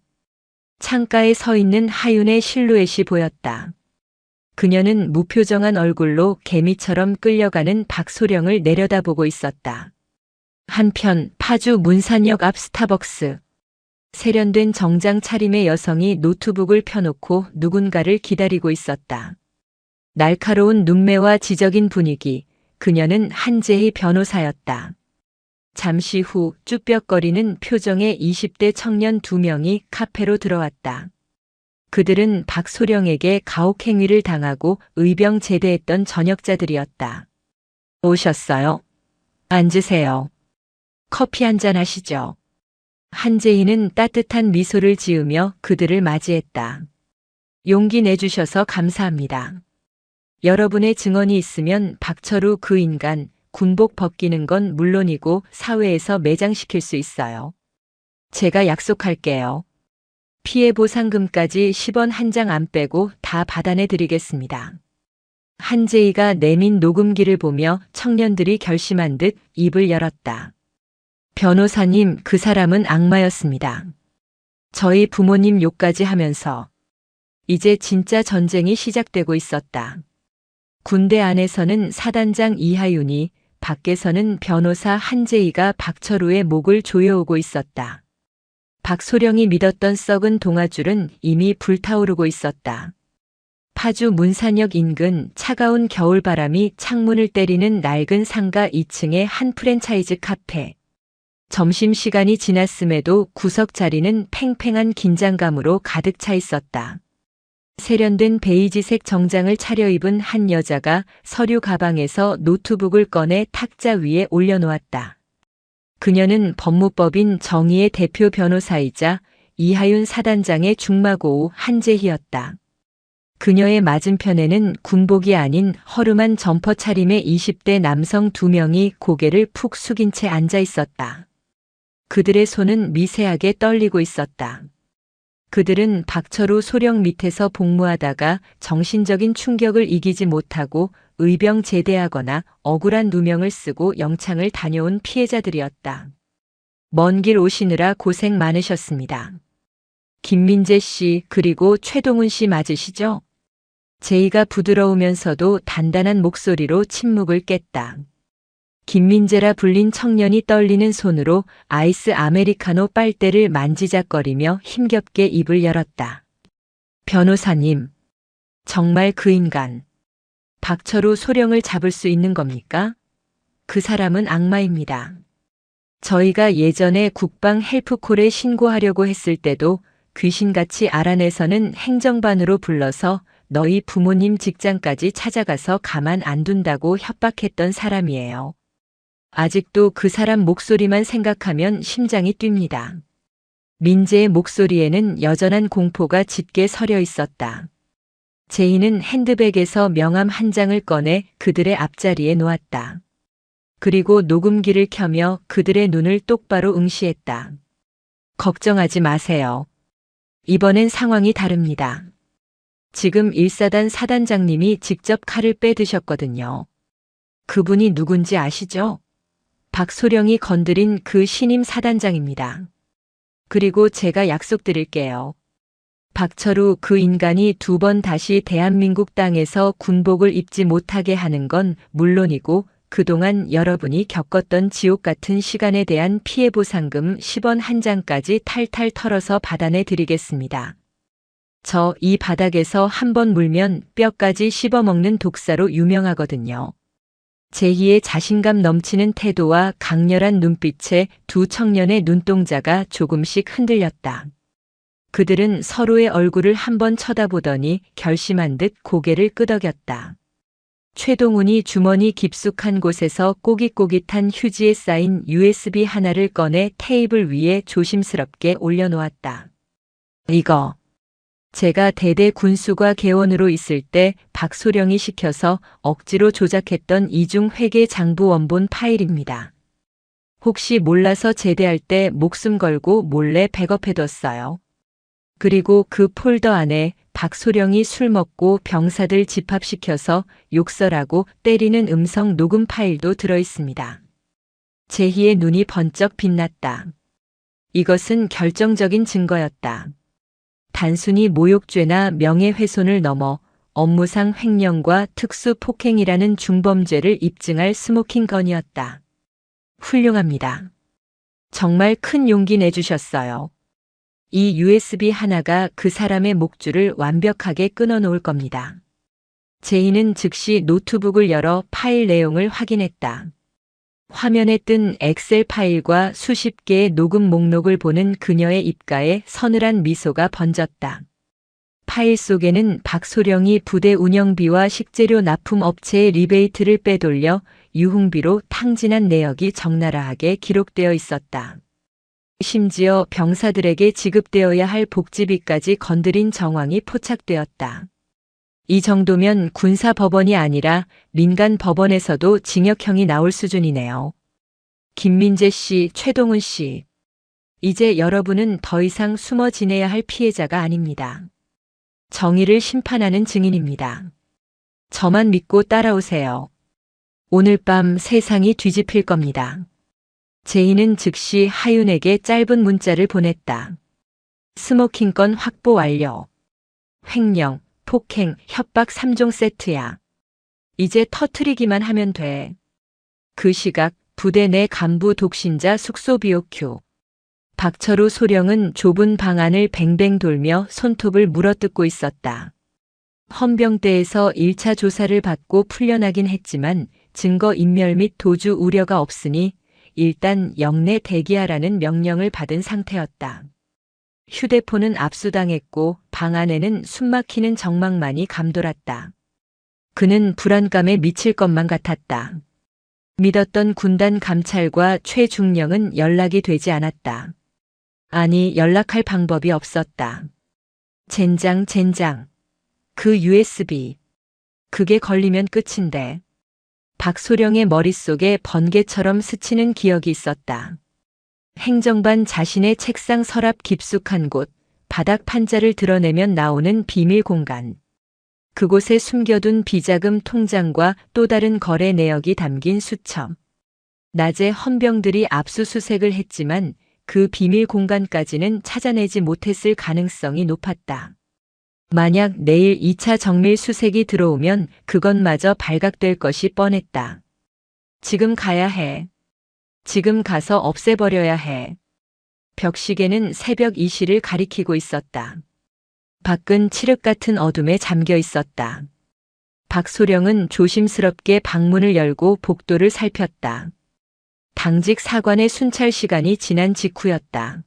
창가에 서 있는 하윤의 실루엣이 보였다. 그녀는 무표정한 얼굴로 개미처럼 끌려가는 박소령을 내려다보고 있었다. 한편 파주 문산역 앞 스타벅스. 세련된 정장 차림의 여성이 노트북을 펴놓고 누군가를 기다리고 있었다. 날카로운 눈매와 지적인 분위기, 그녀는 한재희 변호사였다. 잠시 후 쭈뼛거리는 표정의 20대 청년 2명이 카페로 들어왔다. 그들은 박소령에게 가혹행위를 당하고 의병 제대했던 전역자들이었다. 오셨어요? 앉으세요. 커피 한잔 하시죠. 한재희는 따뜻한 미소를 지으며 그들을 맞이했다. 용기 내주셔서 감사합니다. 여러분의 증언이 있으면 박철우 그 인간, 군복 벗기는 건 물론이고 사회에서 매장시킬 수 있어요. 제가 약속할게요. 피해 보상금까지 10원 한 장 안 빼고 다 받아내 드리겠습니다. 한재희가 내민 녹음기를 보며 청년들이 결심한 듯 입을 열었다. 변호사님, 그 사람은 악마였습니다. 저희 부모님 욕까지 하면서 이제 진짜 전쟁이 시작되고 있었다. 군대 안에서는 사단장 이하윤이, 밖에서는 변호사 한재희가 박철우의 목을 조여오고 있었다. 박소령이 믿었던 썩은 동아줄은 이미 불타오르고 있었다. 파주 문산역 인근 차가운 겨울바람이 창문을 때리는 낡은 상가 2층의 한 프랜차이즈 카페. 점심시간이 지났음에도 구석 자리는 팽팽한 긴장감으로 가득 차 있었다. 세련된 베이지색 정장을 차려입은 한 여자가 서류 가방에서 노트북을 꺼내 탁자 위에 올려놓았다. 그녀는 법무법인 정의의 대표 변호사이자 이하윤 사단장의 중마고우 한재희였다. 그녀의 맞은편에는 군복이 아닌 허름한 점퍼 차림의 20대 남성 2명이 고개를 푹 숙인 채 앉아 있었다. 그들의 손은 미세하게 떨리고 있었다. 그들은 박철우 소령 밑에서 복무하다가 정신적인 충격을 이기지 못하고 의병 제대하거나 억울한 누명을 쓰고 영창을 다녀온 피해자들이었다. 먼 길 오시느라 고생 많으셨습니다. 김민재 씨 그리고 최동훈 씨 맞으시죠? 제이가 부드러우면서도 단단한 목소리로 침묵을 깼다. 김민재라 불린 청년이 떨리는 손으로 아이스 아메리카노 빨대를 만지작거리며 힘겹게 입을 열었다. 변호사님, 정말 그 인간, 박철우 소령을 잡을 수 있는 겁니까? 그 사람은 악마입니다. 저희가 예전에 국방 헬프콜에 신고하려고 했을 때도 귀신같이 알아내서는 행정반으로 불러서 너희 부모님 직장까지 찾아가서 가만 안 둔다고 협박했던 사람이에요. 아직도 그 사람 목소리만 생각하면 심장이 뜁니다. 민재의 목소리에는 여전한 공포가 짙게 서려 있었다. 제이는 핸드백에서 명함 한 장을 꺼내 그들의 앞자리에 놓았다. 그리고 녹음기를 켜며 그들의 눈을 똑바로 응시했다. 걱정하지 마세요. 이번엔 상황이 다릅니다. 지금 1사단 사단장님이 직접 칼을 빼드셨거든요. 그분이 누군지 아시죠? 박소령이 건드린 그 신임 사단장입니다. 그리고 제가 약속드릴게요. 박철우 그 인간이 2번 다시 대한민국 땅에서 군복을 입지 못하게 하는 건 물론이고 그동안 여러분이 겪었던 지옥 같은 시간에 대한 피해 보상금 10원 한 장까지 탈탈 털어서 받아내 드리겠습니다. 저 이 바닥에서 한번 물면 뼈까지 씹어먹는 독사로 유명하거든요. 제희의 자신감 넘치는 태도와 강렬한 눈빛에 두 청년의 눈동자가 조금씩 흔들렸다. 그들은 서로의 얼굴을 한번 쳐다보더니 결심한 듯 고개를 끄덕였다. 최동훈이 주머니 깊숙한 곳에서 꼬깃꼬깃한 휴지에 쌓인 USB 하나를 꺼내 테이블 위에 조심스럽게 올려놓았다. 이거. 제가 대대 군수과 개원으로 있을 때 박소령이 시켜서 억지로 조작했던 이중 회계 장부 원본 파일입니다. 혹시 몰라서 제대할 때 목숨 걸고 몰래 백업해뒀어요. 그리고 그 폴더 안에 박소령이 술 먹고 병사들 집합시켜서 욕설하고 때리는 음성 녹음 파일도 들어있습니다. 제희의 눈이 번쩍 빛났다. 이것은 결정적인 증거였다. 단순히 모욕죄나 명예훼손을 넘어 업무상 횡령과 특수폭행이라는 중범죄를 입증할 스모킹건이었다. 훌륭합니다. 정말 큰 용기 내주셨어요. 이 USB 하나가 그 사람의 목줄을 완벽하게 끊어놓을 겁니다. 제이는 즉시 노트북을 열어 파일 내용을 확인했다. 화면에 뜬 엑셀 파일과 수십 개의 녹음 목록을 보는 그녀의 입가에 서늘한 미소가 번졌다. 파일 속에는 박소령이 부대 운영비와 식재료 납품 업체의 리베이트를 빼돌려 유흥비로 탕진한 내역이 적나라하게 기록되어 있었다. 심지어 병사들에게 지급되어야 할 복지비까지 건드린 정황이 포착되었다. 이 정도면 군사법원이 아니라 민간 법원에서도 징역형이 나올 수준이네요. 김민재 씨, 최동훈 씨. 이제 여러분은 더 이상 숨어 지내야 할 피해자가 아닙니다. 정의를 심판하는 증인입니다. 저만 믿고 따라오세요. 오늘 밤 세상이 뒤집힐 겁니다. 제이는 즉시 하윤에게 짧은 문자를 보냈다. 스모킹 건 확보 완료. 횡령, 폭행, 협박 3종 세트야. 이제 터트리기만 하면 돼. 그 시각 부대 내 간부 독신자 숙소 BOQ. 박철우 소령은 좁은 방 안을 뱅뱅 돌며 손톱을 물어뜯고 있었다. 헌병대에서 1차 조사를 받고 풀려나긴 했지만 증거 인멸 및 도주 우려가 없으니 일단 영내 대기하라는 명령을 받은 상태였다. 휴대폰은 압수당했고 방 안에는 숨막히는 정막만이 감돌았다. 그는 불안감에 미칠 것만 같았다. 믿었던 군단 감찰과 최중령은 연락이 되지 않았다. 아니, 연락할 방법이 없었다. 젠장. 그 USB. 그게 걸리면 끝인데. 박소령의 머릿속에 번개처럼 스치는 기억이 있었다. 행정반 자신의 책상 서랍 깊숙한 곳, 바닥 판자를 드러내면 나오는 비밀 공간. 그곳에 숨겨둔 비자금 통장과 또 다른 거래 내역이 담긴 수첩. 낮에 헌병들이 압수수색을 했지만 그 비밀 공간까지는 찾아내지 못했을 가능성이 높았다. 만약 내일 2차 정밀 수색이 들어오면 그것마저 발각될 것이 뻔했다. 지금 가야 해. 지금 가서 없애버려야 해. 벽시계는 새벽 2시를 가리키고 있었다. 밖은 칠흑 같은 어둠에 잠겨 있었다. 박소령은 조심스럽게 방문을 열고 복도를 살폈다. 당직 사관의 순찰 시간이 지난 직후였다.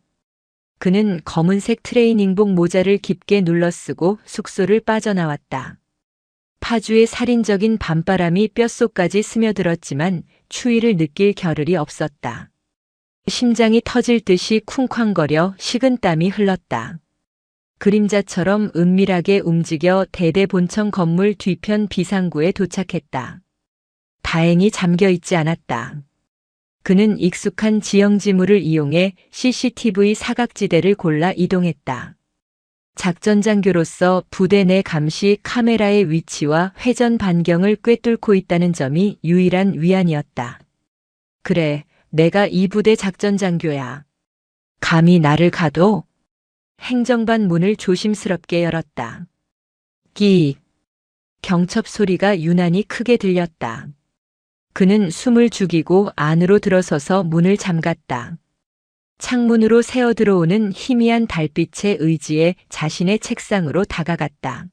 그는 검은색 트레이닝복 모자를 깊게 눌러쓰고 숙소를 빠져나왔다. 파주의 살인적인 밤바람이 뼛속까지 스며들었지만 추위를 느낄 겨를이 없었다. 심장이 터질 듯이 쿵쾅거려 식은땀이 흘렀다. 그림자처럼 은밀하게 움직여 대대본청 건물 뒤편 비상구에 도착했다. 다행히 잠겨있지 않았다. 그는 익숙한 지형지물을 이용해 CCTV 사각지대를 골라 이동했다. 작전장교로서 부대 내 감시 카메라의 위치와 회전 반경을 꿰뚫고 있다는 점이 유일한 위안이었다. 그래, 내가 이 부대 작전장교야. 감히 나를 가도? 행정반 문을 조심스럽게 열었다. 끼익. 경첩 소리가 유난히 크게 들렸다. 그는 숨을 죽이고 안으로 들어서서 문을 잠갔다. 창문으로 새어 들어오는 희미한 달빛에 의지해 자신의 책상으로 다가갔다.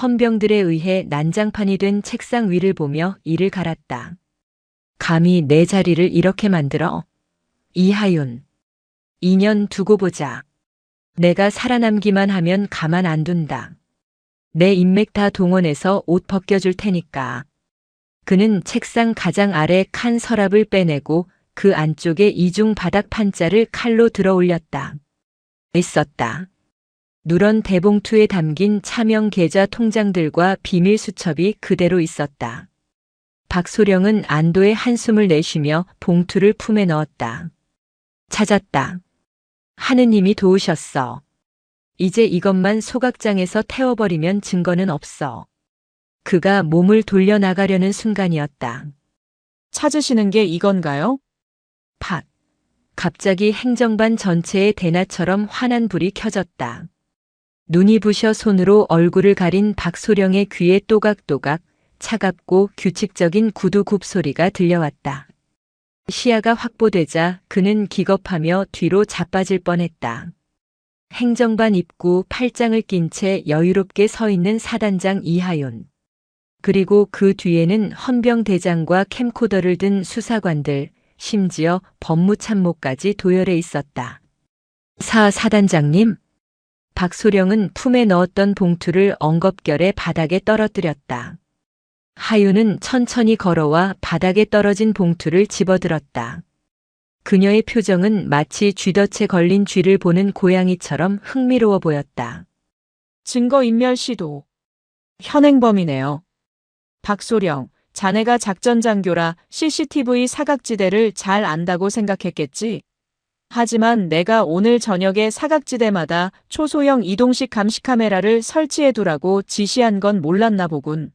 헌병들에 의해 난장판이 된 책상 위를 보며 이를 갈았다. 감히 내 자리를 이렇게 만들어? 이하윤. 2년 두고 보자. 내가 살아남기만 하면 가만 안 둔다. 내 인맥 다 동원해서 옷 벗겨줄 테니까. 그는 책상 가장 아래 칸 서랍을 빼내고 그 안쪽에 이중 바닥 판자를 칼로 들어 올렸다. 있었다. 누런 대봉투에 담긴 차명 계좌 통장들과 비밀 수첩이 그대로 있었다. 박소령은 안도의 한숨을 내쉬며 봉투를 품에 넣었다. 찾았다. 하느님이 도우셨어. 이제 이것만 소각장에서 태워버리면 증거는 없어. 그가 몸을 돌려나가려는 순간이었다. 찾으시는 게 이건가요? 팍. 갑자기 행정반 전체에 대낮처럼 환한 불이 켜졌다. 눈이 부셔 손으로 얼굴을 가린 박소령의 귀에 또각또각 차갑고 규칙적인 구두 굽소리가 들려왔다. 시야가 확보되자 그는 기겁하며 뒤로 자빠질 뻔했다. 행정반 입구 팔짱을 낀 채 여유롭게 서 있는 사단장 이하윤. 그리고 그 뒤에는 헌병대장과 캠코더를 든 수사관들, 심지어 법무참모까지 도열해 있었다. 사단장님. 박소령은 품에 넣었던 봉투를 엉겁결에 바닥에 떨어뜨렸다. 하윤은 천천히 걸어와 바닥에 떨어진 봉투를 집어들었다. 그녀의 표정은 마치 쥐덫에 걸린 쥐를 보는 고양이처럼 흥미로워 보였다. 증거인멸 시도. 현행범이네요. 박소령, 자네가 작전장교라 CCTV 사각지대를 잘 안다고 생각했겠지? 하지만 내가 오늘 저녁에 사각지대마다 초소형 이동식 감시 카메라를 설치해두라고 지시한 건 몰랐나 보군.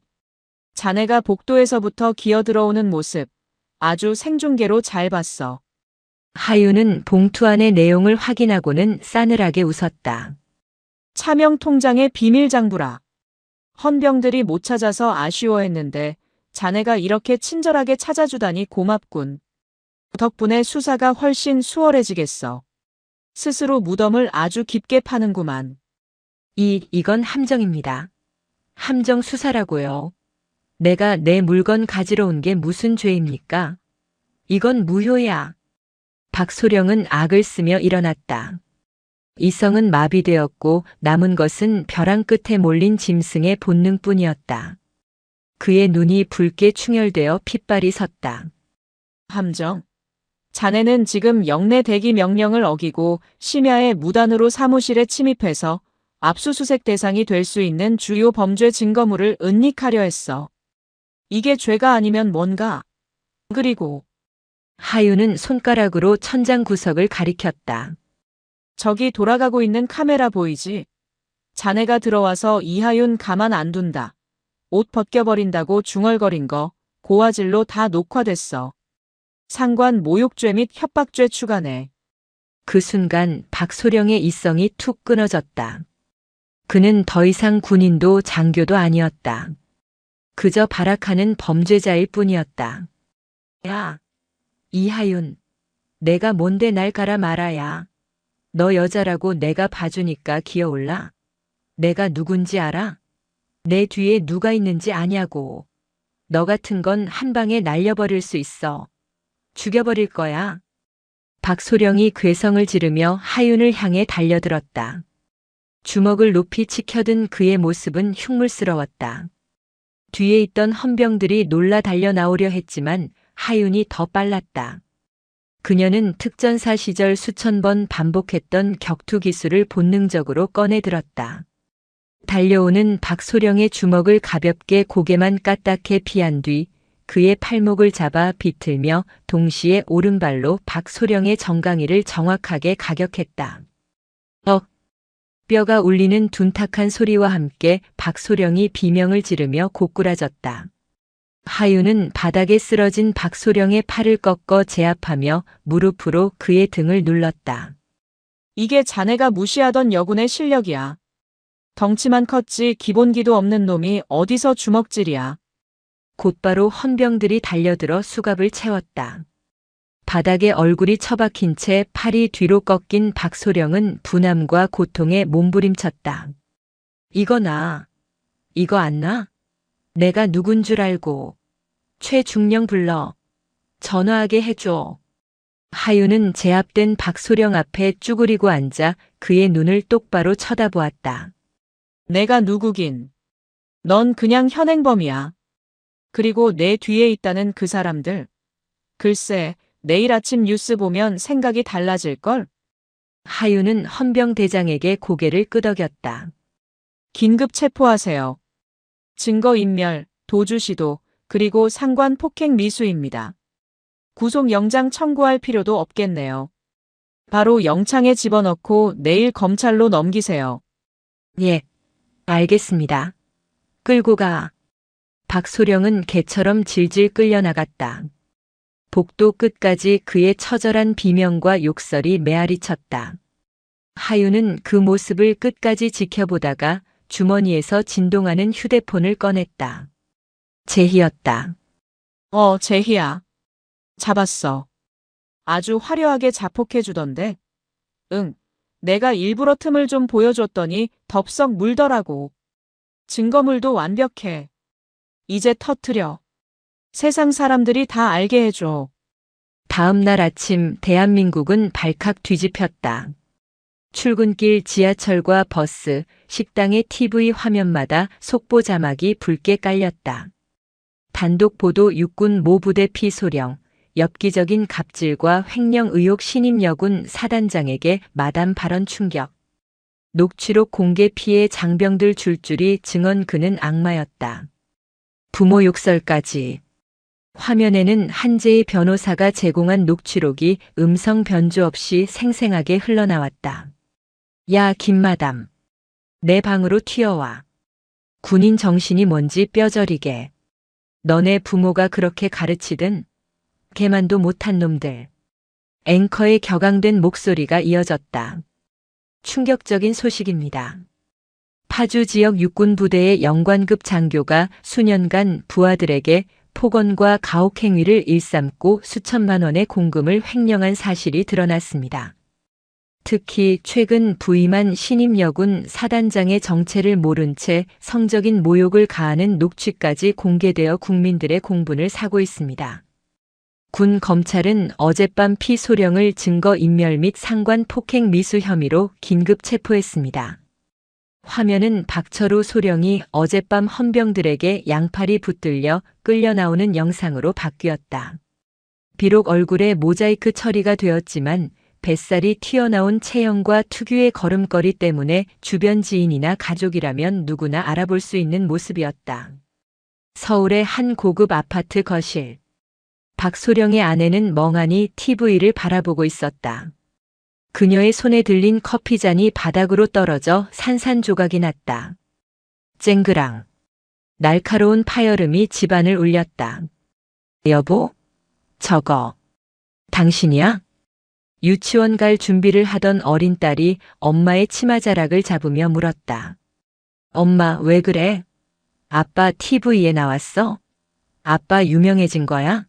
자네가 복도에서부터 기어들어오는 모습, 아주 생중계로 잘 봤어. 하윤은 봉투 안의 내용을 확인하고는 싸늘하게 웃었다. 차명 통장의 비밀 장부라. 헌병들이 못 찾아서 아쉬워했는데 자네가 이렇게 친절하게 찾아주다니 고맙군. 덕분에 수사가 훨씬 수월해지겠어. 스스로 무덤을 아주 깊게 파는구만. 이건 함정입니다. 함정 수사라고요. 내가 내 물건 가지러 온 게 무슨 죄입니까? 이건 무효야. 박소령은 악을 쓰며 일어났다. 이성은 마비되었고 남은 것은 벼랑 끝에 몰린 짐승의 본능뿐이었다. 그의 눈이 붉게 충혈되어 핏발이 섰다. 함정. 자네는 지금 영내 대기 명령을 어기고 심야에 무단으로 사무실에 침입해서 압수수색 대상이 될 수 있는 주요 범죄 증거물을 은닉하려 했어. 이게 죄가 아니면 뭔가? 그리고 하윤은 손가락으로 천장 구석을 가리켰다. 저기 돌아가고 있는 카메라 보이지? 자네가 들어와서 이하윤 가만 안 둔다. 옷 벗겨버린다고 중얼거린 거 고화질로 다 녹화됐어. 상관 모욕죄 및 협박죄 추가네. 그 순간 박소령의 이성이 툭 끊어졌다. 그는 더 이상 군인도 장교도 아니었다. 그저 발악하는 범죄자일 뿐이었다. 야, 이하윤, 내가 뭔데 날 갈아 말아야. 너 여자라고 내가 봐주니까 기어올라. 내가 누군지 알아? 내 뒤에 누가 있는지 아냐고. 너 같은 건 한 방에 날려버릴 수 있어. 죽여버릴 거야. 박소령이 괴성을 지르며 하윤을 향해 달려들었다. 주먹을 높이 치켜든 그의 모습은 흉물스러웠다. 뒤에 있던 헌병들이 놀라 달려 나오려 했지만 하윤이 더 빨랐다. 그녀는 특전사 시절 수천 번 반복했던 격투 기술을 본능적으로 꺼내 들었다. 달려오는 박소령의 주먹을 가볍게 고개만 까딱해 피한 뒤 그의 팔목을 잡아 비틀며 동시에 오른발로 박소령의 정강이를 정확하게 가격했다. 뼈가 울리는 둔탁한 소리와 함께 박소령이 비명을 지르며 고꾸라졌다. 하윤은 바닥에 쓰러진 박소령의 팔을 꺾어 제압하며 무릎으로 그의 등을 눌렀다. 이게 자네가 무시하던 여군의 실력이야. 덩치만 컸지 기본기도 없는 놈이 어디서 주먹질이야. 곧바로 헌병들이 달려들어 수갑을 채웠다. 바닥에 얼굴이 처박힌 채 팔이 뒤로 꺾인 박소령은 분함과 고통에 몸부림쳤다. 이거 나. 이거 안 나? 내가 누군 줄 알고. 최중령 불러. 전화하게 해줘. 하윤은 제압된 박소령 앞에 쭈그리고 앉아 그의 눈을 똑바로 쳐다보았다. 내가 누구긴. 넌 그냥 현행범이야. 그리고 내 뒤에 있다는 그 사람들. 글쎄, 내일 아침 뉴스 보면 생각이 달라질걸? 하윤은 헌병대장에게 고개를 끄덕였다. 긴급 체포하세요. 증거인멸, 도주시도, 그리고 상관 폭행 미수입니다. 구속영장 청구할 필요도 없겠네요. 바로 영창에 집어넣고 내일 검찰로 넘기세요. 예, 알겠습니다. 끌고 가. 박소령은 개처럼 질질 끌려나갔다. 복도 끝까지 그의 처절한 비명과 욕설이 메아리 쳤다. 하윤은 그 모습을 끝까지 지켜보다가 주머니에서 진동하는 휴대폰을 꺼냈다. 제희였다. 제희야. 잡았어. 아주 화려하게 자폭해주던데. 응, 내가 일부러 틈을 좀 보여줬더니 덥석 물더라고. 증거물도 완벽해. 이제 터트려. 세상 사람들이 다 알게 해줘. 다음 날 아침 대한민국은 발칵 뒤집혔다. 출근길 지하철과 버스, 식당의 TV 화면마다 속보 자막이 붉게 깔렸다. 단독 보도 육군 모부대 피소령, 엽기적인 갑질과 횡령 의혹 신임 여군 사단장에게 마담 발언 충격. 녹취록 공개 피해 장병들 줄줄이 증언 그는 악마였다. 부모 욕설까지. 화면에는 한재희 변호사가 제공한 녹취록이 음성 변조 없이 생생하게 흘러나왔다. 야, 김마담. 내 방으로 튀어와. 군인 정신이 뭔지 뼈저리게. 너네 부모가 그렇게 가르치든 개만도 못한 놈들. 앵커의 격앙된 목소리가 이어졌다. 충격적인 소식입니다. 파주 지역 육군 부대의 영관급 장교가 수년간 부하들에게 폭언과 가혹 행위를 일삼고 수천만 원의 공금을 횡령한 사실이 드러났습니다. 특히 최근 부임한 신임 여군 사단장의 정체를 모른 채 성적인 모욕을 가하는 녹취까지 공개되어 국민들의 공분을 사고 있습니다. 군 검찰은 어젯밤 피소령을 증거인멸 및 상관 폭행 미수 혐의로 긴급 체포했습니다. 화면은 박철우 소령이 어젯밤 헌병들에게 양팔이 붙들려 끌려 나오는 영상으로 바뀌었다. 비록 얼굴에 모자이크 처리가 되었지만 뱃살이 튀어나온 체형과 특유의 걸음걸이 때문에 주변 지인이나 가족이라면 누구나 알아볼 수 있는 모습이었다. 서울의 한 고급 아파트 거실. 박소령의 아내는 멍하니 TV를 바라보고 있었다. 그녀의 손에 들린 커피잔이 바닥으로 떨어져 산산조각이 났다. 쨍그랑. 날카로운 파열음이 집안을 울렸다. 여보? 저거. 당신이야? 유치원 갈 준비를 하던 어린 딸이 엄마의 치마자락을 잡으며 물었다. 엄마, 왜 그래? 아빠 TV에 나왔어? 아빠 유명해진 거야?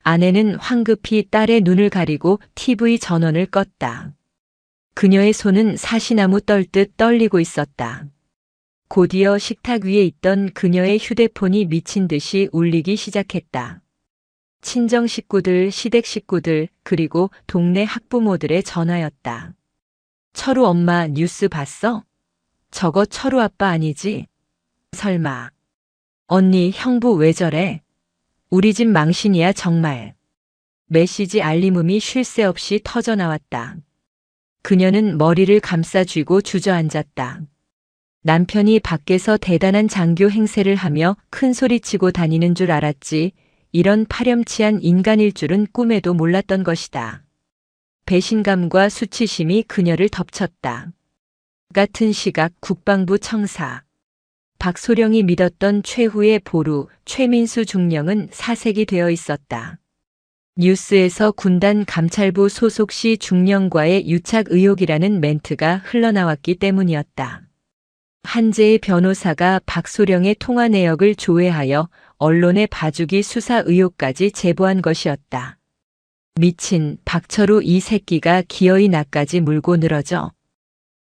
아내는 황급히 딸의 눈을 가리고 TV 전원을 껐다. 그녀의 손은 사시나무 떨듯 떨리고 있었다. 곧이어 식탁 위에 있던 그녀의 휴대폰이 미친 듯이 울리기 시작했다. 친정 식구들, 시댁 식구들, 그리고 동네 학부모들의 전화였다. 철우 엄마 뉴스 봤어? 저거 철우 아빠 아니지? 설마. 언니, 형부 왜 저래? 우리 집 망신이야 정말. 메시지 알림음이 쉴 새 없이 터져 나왔다. 그녀는 머리를 감싸 쥐고 주저앉았다. 남편이 밖에서 대단한 장교 행세를 하며 큰 소리치고 다니는 줄 알았지 이런 파렴치한 인간일 줄은 꿈에도 몰랐던 것이다. 배신감과 수치심이 그녀를 덮쳤다. 같은 시각 국방부 청사. 박소령이 믿었던 최후의 보루, 최민수 중령은 사색이 되어 있었다. 뉴스에서 군단 감찰부 소속 시 중령과의 유착 의혹이라는 멘트가 흘러나왔기 때문이었다. 한재의 변호사가 박소령의 통화 내역을 조회하여 언론의 봐주기 수사 의혹까지 제보한 것이었다. 미친 박철우 이 새끼가 기어이 나까지 물고 늘어져.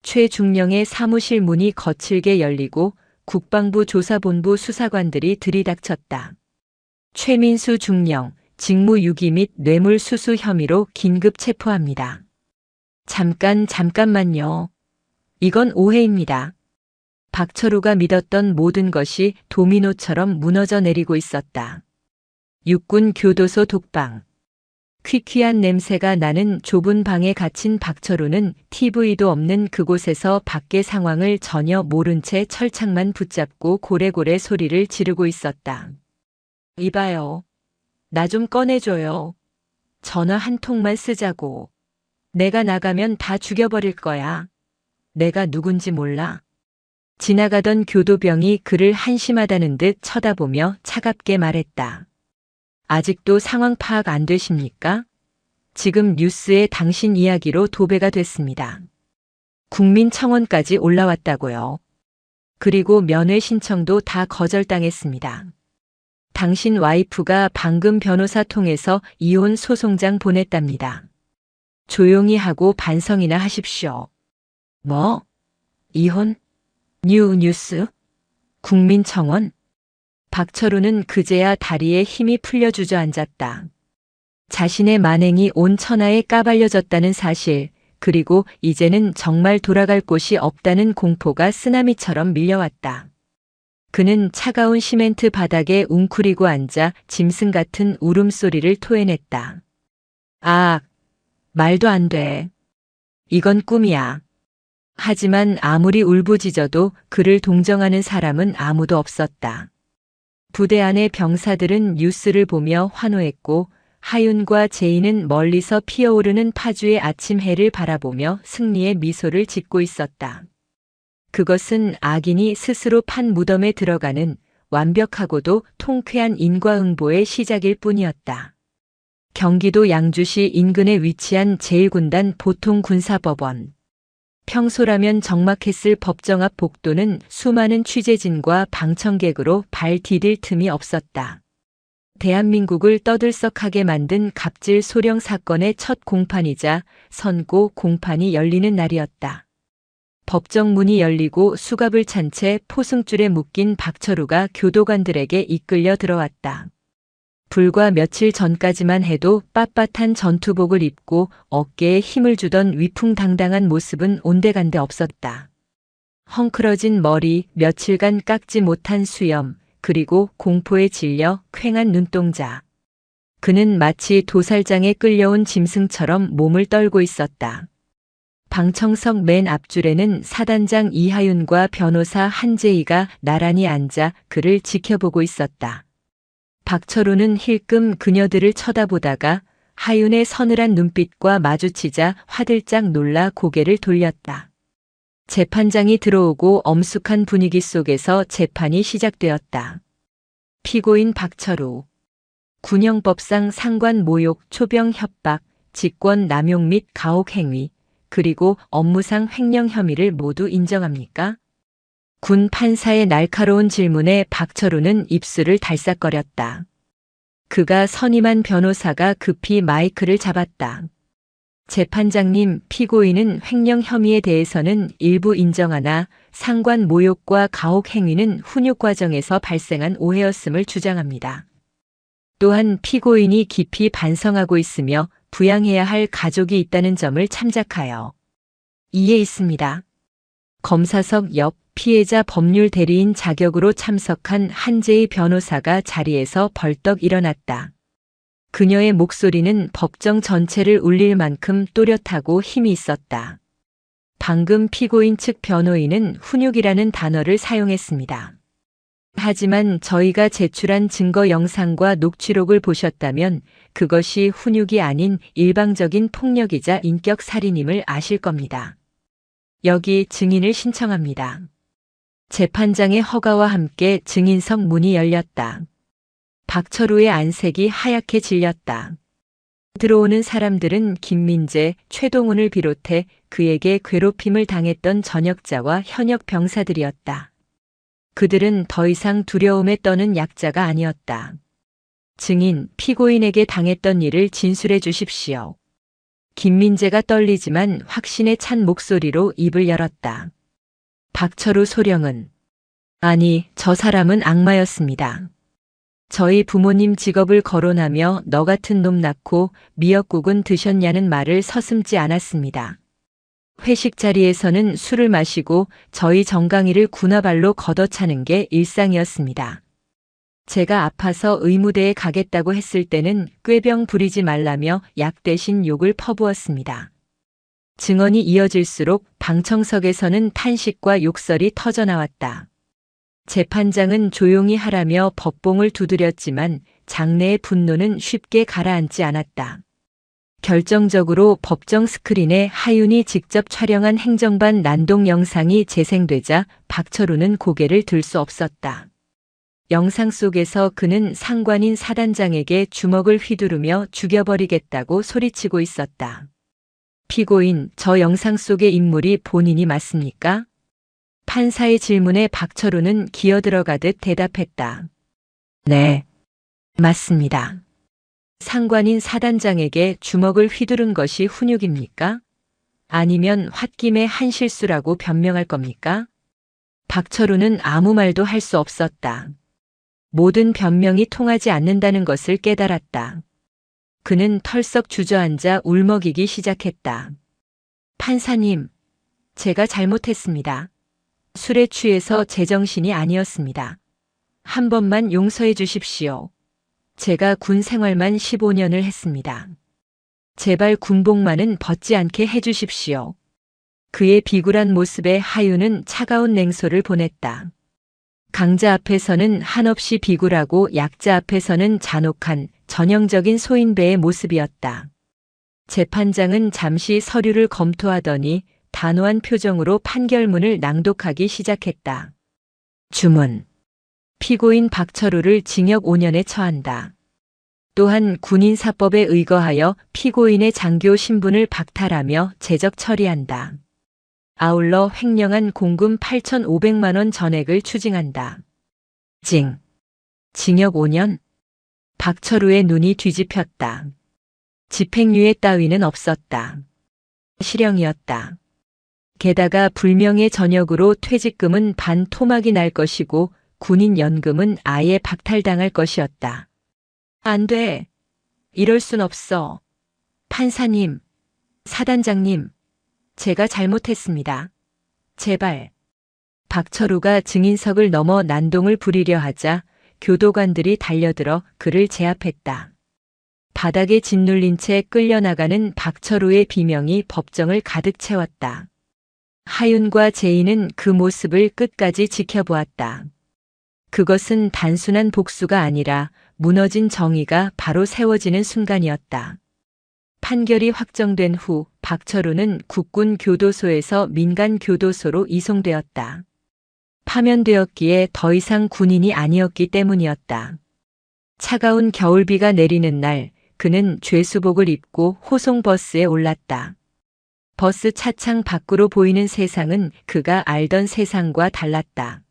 최중령의 사무실 문이 거칠게 열리고 국방부 조사본부 수사관들이 들이닥쳤다. 최민수 중령, 직무유기 및 뇌물수수 혐의로 긴급 체포합니다. 잠깐만요. 이건 오해입니다. 박철우가 믿었던 모든 것이 도미노처럼 무너져 내리고 있었다. 육군 교도소 독방. 퀴퀴한 냄새가 나는 좁은 방에 갇힌 박철우는 TV도 없는 그곳에서 밖의 상황을 전혀 모른 채 철창만 붙잡고 고래고래 소리를 지르고 있었다. 이봐요. 나 좀 꺼내줘요. 전화 한 통만 쓰자고. 내가 나가면 다 죽여버릴 거야. 내가 누군지 몰라. 지나가던 교도병이 그를 한심하다는 듯 쳐다보며 차갑게 말했다. 아직도 상황 파악 안 되십니까? 지금 뉴스에 당신 이야기로 도배가 됐습니다. 국민청원까지 올라왔다고요. 그리고 면회 신청도 다 거절당했습니다. 당신 와이프가 방금 변호사 통해서 이혼 소송장 보냈답니다. 조용히 하고 반성이나 하십시오. 뭐? 이혼? 뉴스? 국민청원? 박철우는 그제야 다리에 힘이 풀려 주저앉았다. 자신의 만행이 온 천하에 까발려졌다는 사실, 그리고 이제는 정말 돌아갈 곳이 없다는 공포가 쓰나미처럼 밀려왔다. 그는 차가운 시멘트 바닥에 웅크리고 앉아 짐승 같은 울음소리를 토해냈다. 아, 말도 안 돼. 이건 꿈이야. 하지만 아무리 울부짖어도 그를 동정하는 사람은 아무도 없었다. 부대 안의 병사들은 뉴스를 보며 환호했고 하윤과 제이는 멀리서 피어오르는 파주의 아침 해를 바라보며 승리의 미소를 짓고 있었다. 그것은 악인이 스스로 판 무덤에 들어가는 완벽하고도 통쾌한 인과응보의 시작일 뿐이었다. 경기도 양주시 인근에 위치한 제1군단 보통군사법원. 평소라면 적막했을 법정 앞 복도는 수많은 취재진과 방청객으로 발 디딜 틈이 없었다. 대한민국을 떠들썩하게 만든 갑질 소령 사건의 첫 공판이자 선고 공판이 열리는 날이었다. 법정 문이 열리고 수갑을 찬 채 포승줄에 묶인 박철우가 교도관들에게 이끌려 들어왔다. 불과 며칠 전까지만 해도 빳빳한 전투복을 입고 어깨에 힘을 주던 위풍당당한 모습은 온데간데 없었다. 헝클어진 머리, 며칠간 깎지 못한 수염, 그리고 공포에 질려 퀭한 눈동자. 그는 마치 도살장에 끌려온 짐승처럼 몸을 떨고 있었다. 방청석 맨 앞줄에는 사단장 이하윤과 변호사 한재희가 나란히 앉아 그를 지켜보고 있었다. 박철우는 힐끔 그녀들을 쳐다보다가 하윤의 서늘한 눈빛과 마주치자 화들짝 놀라 고개를 돌렸다. 재판장이 들어오고 엄숙한 분위기 속에서 재판이 시작되었다. 피고인 박철우. 군형법상 상관 모욕, 초병 협박, 직권 남용 및 가혹 행위, 그리고 업무상 횡령 혐의를 모두 인정합니까? 군 판사의 날카로운 질문에 박철우는 입술을 달싹거렸다. 그가 선임한 변호사가 급히 마이크를 잡았다. 재판장님, 피고인은 횡령 혐의에 대해서는 일부 인정하나 상관 모욕과 가혹 행위는 훈육 과정에서 발생한 오해였음을 주장합니다. 또한 피고인이 깊이 반성하고 있으며 부양해야 할 가족이 있다는 점을 참작하여 이해 있습니다. 검사석 옆 피해자 법률 대리인 자격으로 참석한 한재희 변호사가 자리에서 벌떡 일어났다. 그녀의 목소리는 법정 전체를 울릴 만큼 또렷하고 힘이 있었다. 방금 피고인 측 변호인은 훈육이라는 단어를 사용했습니다. 하지만 저희가 제출한 증거 영상과 녹취록을 보셨다면 그것이 훈육이 아닌 일방적인 폭력이자 인격 살인임을 아실 겁니다. 여기 증인을 신청합니다. 재판장의 허가와 함께 증인석 문이 열렸다. 박철우의 안색이 하얗게 질렸다. 들어오는 사람들은 김민재, 최동훈을 비롯해 그에게 괴롭힘을 당했던 전역자와 현역 병사들이었다. 그들은 더 이상 두려움에 떠는 약자가 아니었다. 증인, 피고인에게 당했던 일을 진술해 주십시오. 김민재가 떨리지만 확신에 찬 목소리로 입을 열었다. 박철우 소령은 아니, 저 사람은 악마였습니다. 저희 부모님 직업을 거론하며 너 같은 놈 낳고 미역국은 드셨냐는 말을 서슴지 않았습니다. 회식 자리에서는 술을 마시고 저희 정강이를 군화발로 걷어차는 게 일상이었습니다. 제가 아파서 의무대에 가겠다고 했을 때는 꾀병 부리지 말라며 약 대신 욕을 퍼부었습니다. 증언이 이어질수록 방청석에서는 탄식과 욕설이 터져나왔다. 재판장은 조용히 하라며 법봉을 두드렸지만 장내의 분노는 쉽게 가라앉지 않았다. 결정적으로 법정 스크린에 하윤이 직접 촬영한 행정반 난동 영상이 재생되자 박철우는 고개를 들 수 없었다. 영상 속에서 그는 상관인 사단장에게 주먹을 휘두르며 죽여버리겠다고 소리치고 있었다. 피고인, 저 영상 속의 인물이 본인이 맞습니까? 판사의 질문에 박철우는 기어들어가듯 대답했다. 네, 맞습니다. 상관인 사단장에게 주먹을 휘두른 것이 훈육입니까? 아니면 홧김에 한 실수라고 변명할 겁니까? 박철우는 아무 말도 할 수 없었다. 모든 변명이 통하지 않는다는 것을 깨달았다. 그는 털썩 주저앉아 울먹이기 시작했다. 판사님, 제가 잘못했습니다. 술에 취해서 제정신이 아니었습니다. 한 번만 용서해 주십시오. 제가 군 생활만 15년을 했습니다. 제발 군복만은 벗지 않게 해 주십시오. 그의 비굴한 모습에 하윤은 차가운 냉소를 보냈다. 강자 앞에서는 한없이 비굴하고 약자 앞에서는 잔혹한 전형적인 소인배의 모습이었다. 재판장은 잠시 서류를 검토하더니 단호한 표정으로 판결문을 낭독하기 시작했다. 주문. 피고인 박철우를 징역 5년에 처한다. 또한 군인사법에 의거하여 피고인의 장교 신분을 박탈하며 제적 처리한다. 아울러 횡령한 공금 8,500만 원 전액을 추징한다. 징역 5년? 박철우의 눈이 뒤집혔다. 집행유예 따위는 없었다. 실형이었다. 게다가 불명예 전역으로 퇴직금은 반 토막이 날 것이고 군인연금은 아예 박탈당할 것이었다. 안 돼. 이럴 순 없어. 판사님, 사단장님, 제가 잘못했습니다. 제발. 박철우가 증인석을 넘어 난동을 부리려 하자 교도관들이 달려들어 그를 제압했다. 바닥에 짓눌린 채 끌려나가는 박철우의 비명이 법정을 가득 채웠다. 하윤과 제인은 그 모습을 끝까지 지켜보았다. 그것은 단순한 복수가 아니라 무너진 정의가 바로 세워지는 순간이었다. 판결이 확정된 후 박철우는 국군 교도소에서 민간 교도소로 이송되었다. 파면되었기에 더 이상 군인이 아니었기 때문이었다. 차가운 겨울비가 내리는 날 그는 죄수복을 입고 호송버스에 올랐다. 버스 차창 밖으로 보이는 세상은 그가 알던 세상과 달랐다.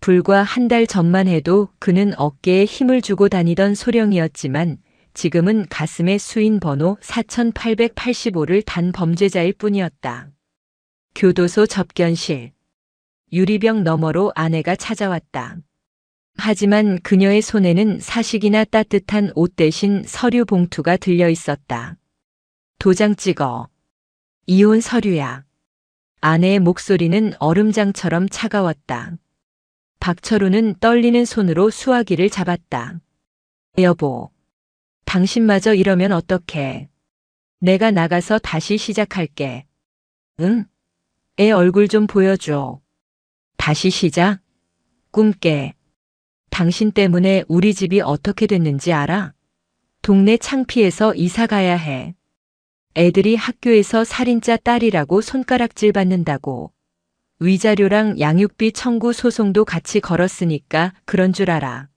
불과 한 달 전만 해도 그는 어깨에 힘을 주고 다니던 소령이었지만 지금은 가슴에 수인 번호 4885를 단 범죄자일 뿐이었다. 교도소 접견실. 유리병 너머로 아내가 찾아왔다. 하지만 그녀의 손에는 사식이나 따뜻한 옷 대신 서류 봉투가 들려 있었다. 도장 찍어. 이혼 서류야. 아내의 목소리는 얼음장처럼 차가웠다. 박철우는 떨리는 손으로 수화기를 잡았다. 여보, 당신마저 이러면 어떡해. 내가 나가서 다시 시작할게. 응? 애 얼굴 좀 보여줘. 다시 시작? 꿈깨. 당신 때문에 우리 집이 어떻게 됐는지 알아? 동네 창피해서 이사 가야 해. 애들이 학교에서 살인자 딸이라고 손가락질 받는다고. 위자료랑 양육비 청구 소송도 같이 걸었으니까 그런 줄 알아.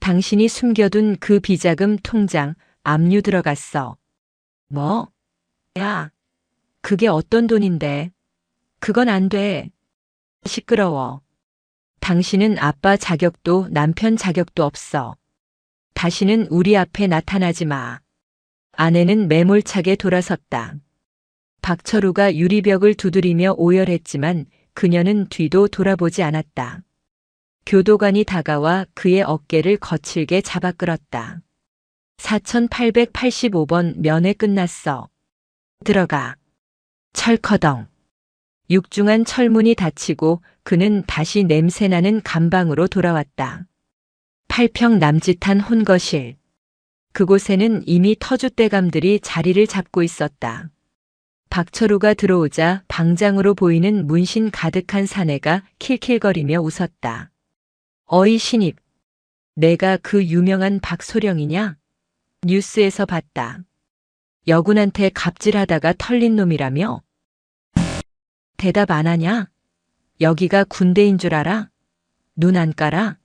당신이 숨겨둔 그 비자금 통장 압류 들어갔어. 뭐? 야, 그게 어떤 돈인데? 그건 안 돼. 시끄러워. 당신은 아빠 자격도 남편 자격도 없어. 다시는 우리 앞에 나타나지 마. 아내는 매몰차게 돌아섰다. 박철우가 유리벽을 두드리며 오열했지만 그녀는 뒤도 돌아보지 않았다. 교도관이 다가와 그의 어깨를 거칠게 잡아 끌었다. 4885번 면회 끝났어. 들어가. 철커덩. 육중한 철문이 닫히고 그는 다시 냄새나는 감방으로 돌아왔다. 8평 남짓한 혼거실. 그곳에는 이미 터줏대감들이 자리를 잡고 있었다. 박철우가 들어오자 방장으로 보이는 문신 가득한 사내가 킬킬거리며 웃었다. 어이 신입, 내가 그 유명한 박소령이냐? 뉴스에서 봤다. 여군한테 갑질하다가 털린 놈이라며? 대답 안 하냐? 여기가 군대인 줄 알아? 눈 안 깔아?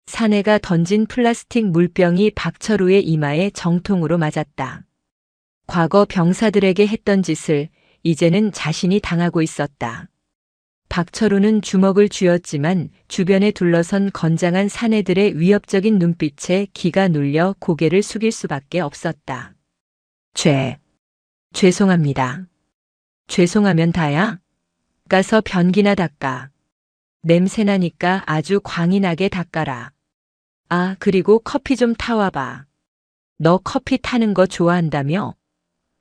사내가 던진 플라스틱 물병이 박철우의 이마에 정통으로 맞았다. 과거 병사들에게 했던 짓을 이제는 자신이 당하고 있었다. 박철우는 주먹을 쥐었지만 주변에 둘러선 건장한 사내들의 위협적인 눈빛에 기가 눌려 고개를 숙일 수밖에 없었다. 죄송합니다. 죄송하면 다야. 가서 변기나 닦아. 냄새나니까 아주 광이 나게 닦아라. 아, 그리고 커피 좀 타와봐. 너 커피 타는 거 좋아한다며?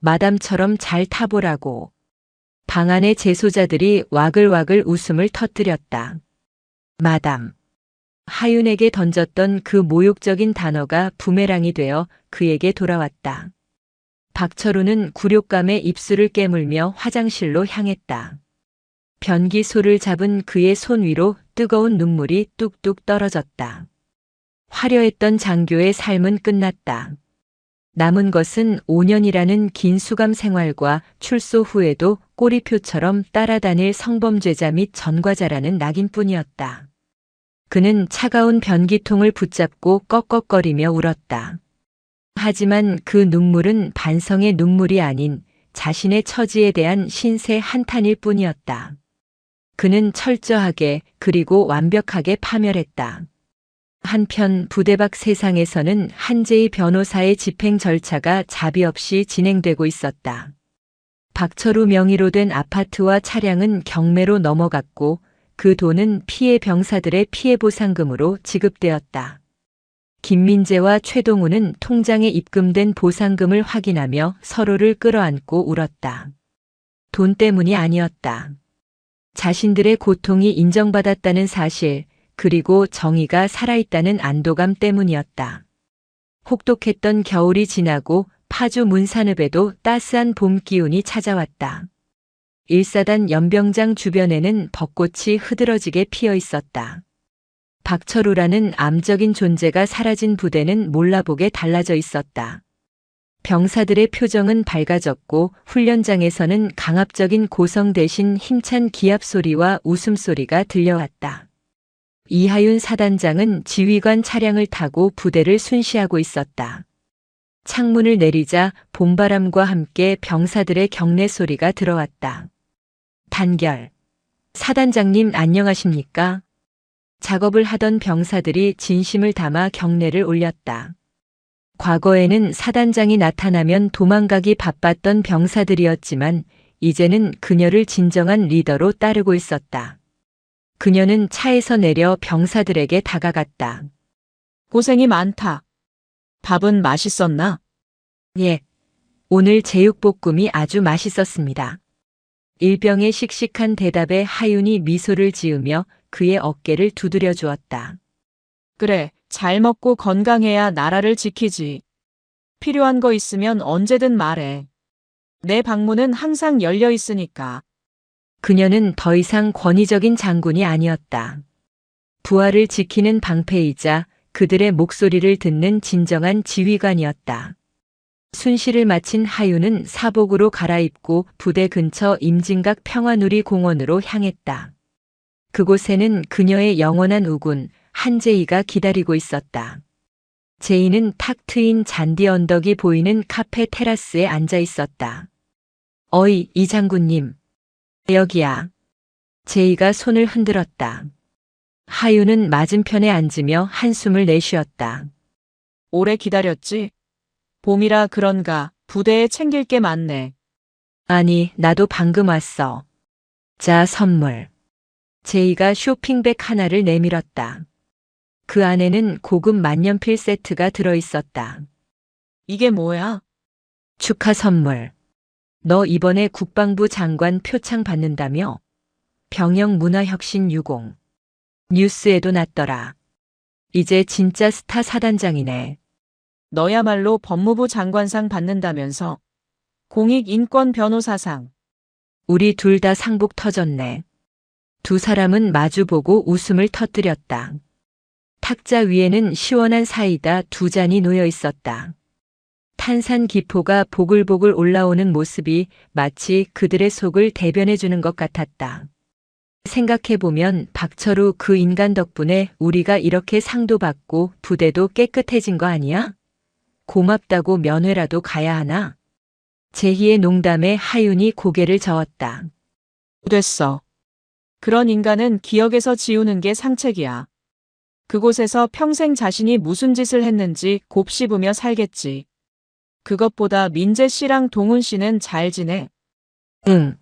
마담처럼 잘 타보라고. 방 안의 재소자들이 와글와글 웃음을 터뜨렸다. 마담. 하윤에게 던졌던 그 모욕적인 단어가 부메랑이 되어 그에게 돌아왔다. 박철우는 굴욕감에 입술을 깨물며 화장실로 향했다. 변기소를 잡은 그의 손 위로 뜨거운 눈물이 뚝뚝 떨어졌다. 화려했던 장교의 삶은 끝났다. 남은 것은 5년이라는 긴 수감 생활과 출소 후에도 꼬리표처럼 따라다닐 성범죄자 및 전과자라는 낙인뿐이었다. 그는 차가운 변기통을 붙잡고 꺽꺽거리며 울었다. 하지만 그 눈물은 반성의 눈물이 아닌 자신의 처지에 대한 신세 한탄일 뿐이었다. 그는 철저하게 그리고 완벽하게 파멸했다. 한편 부대 밖 세상에서는 한재희 변호사의 집행 절차가 자비 없이 진행되고 있었다. 박철우 명의로 된 아파트와 차량은 경매로 넘어갔고 그 돈은 피해 병사들의 피해 보상금으로 지급되었다. 김민재와 최동우는 통장에 입금된 보상금을 확인하며 서로를 끌어안고 울었다. 돈 때문이 아니었다. 자신들의 고통이 인정받았다는 사실, 그리고 정의가 살아있다는 안도감 때문이었다. 혹독했던 겨울이 지나고 파주 문산읍에도 따스한 봄 기운이 찾아왔다. 1사단 연병장 주변에는 벚꽃이 흐드러지게 피어 있었다. 박철우라는 암적인 존재가 사라진 부대는 몰라보게 달라져 있었다. 병사들의 표정은 밝아졌고 훈련장에서는 강압적인 고성 대신 힘찬 기합 소리와 웃음소리가 들려왔다. 이하윤 사단장은 지휘관 차량을 타고 부대를 순시하고 있었다. 창문을 내리자 봄바람과 함께 병사들의 경례 소리가 들어왔다. 단결. 사단장님 안녕하십니까? 작업을 하던 병사들이 진심을 담아 경례를 올렸다. 과거에는 사단장이 나타나면 도망가기 바빴던 병사들이었지만 이제는 그녀를 진정한 리더로 따르고 있었다. 그녀는 차에서 내려 병사들에게 다가갔다. 고생이 많다. 밥은 맛있었나? 예. 오늘 제육볶음이 아주 맛있었습니다. 일병의 씩씩한 대답에 하윤이 미소를 지으며 그의 어깨를 두드려 주었다. 그래, 잘 먹고 건강해야 나라를 지키지. 필요한 거 있으면 언제든 말해. 내 방문은 항상 열려 있으니까. 그녀는 더 이상 권위적인 장군이 아니었다. 부하를 지키는 방패이자 그들의 목소리를 듣는 진정한 지휘관이었다. 순시를 마친 하윤은 사복으로 갈아입고 부대 근처 임진각 평화누리 공원으로 향했다. 그곳에는 그녀의 영원한 우군 한재희가 기다리고 있었다. 제이는 탁 트인 잔디 언덕이 보이는 카페 테라스에 앉아 있었다. 어이, 이 장군님. 여기야. 제이가 손을 흔들었다. 하윤은 맞은편에 앉으며 한숨을 내쉬었다. 오래 기다렸지? 봄이라 그런가 부대에 챙길 게 많네. 아니, 나도 방금 왔어. 자, 선물. 제이가 쇼핑백 하나를 내밀었다. 그 안에는 고급 만년필 세트가 들어있었다. 이게 뭐야? 축하 선물. 너 이번에 국방부 장관 표창 받는다며? 병영 문화혁신 유공. 뉴스에도 났더라. 이제 진짜 스타 사단장이네. 너야말로 법무부 장관상 받는다면서. 공익인권 변호사상. 우리 둘 다 상복 터졌네. 두 사람은 마주보고 웃음을 터뜨렸다. 탁자 위에는 시원한 사이다 2잔이 놓여 있었다. 탄산 기포가 보글보글 올라오는 모습이 마치 그들의 속을 대변해주는 것 같았다. 생각해보면 박철우 그 인간 덕분에 우리가 이렇게 상도 받고 부대도 깨끗해진 거 아니야? 고맙다고 면회라도 가야 하나? 제희의 농담에 하윤이 고개를 저었다. 됐어. 그런 인간은 기억에서 지우는 게 상책이야. 그곳에서 평생 자신이 무슨 짓을 했는지 곱씹으며 살겠지. 그것보다 민재 씨랑 동훈 씨는 잘 지내. 응.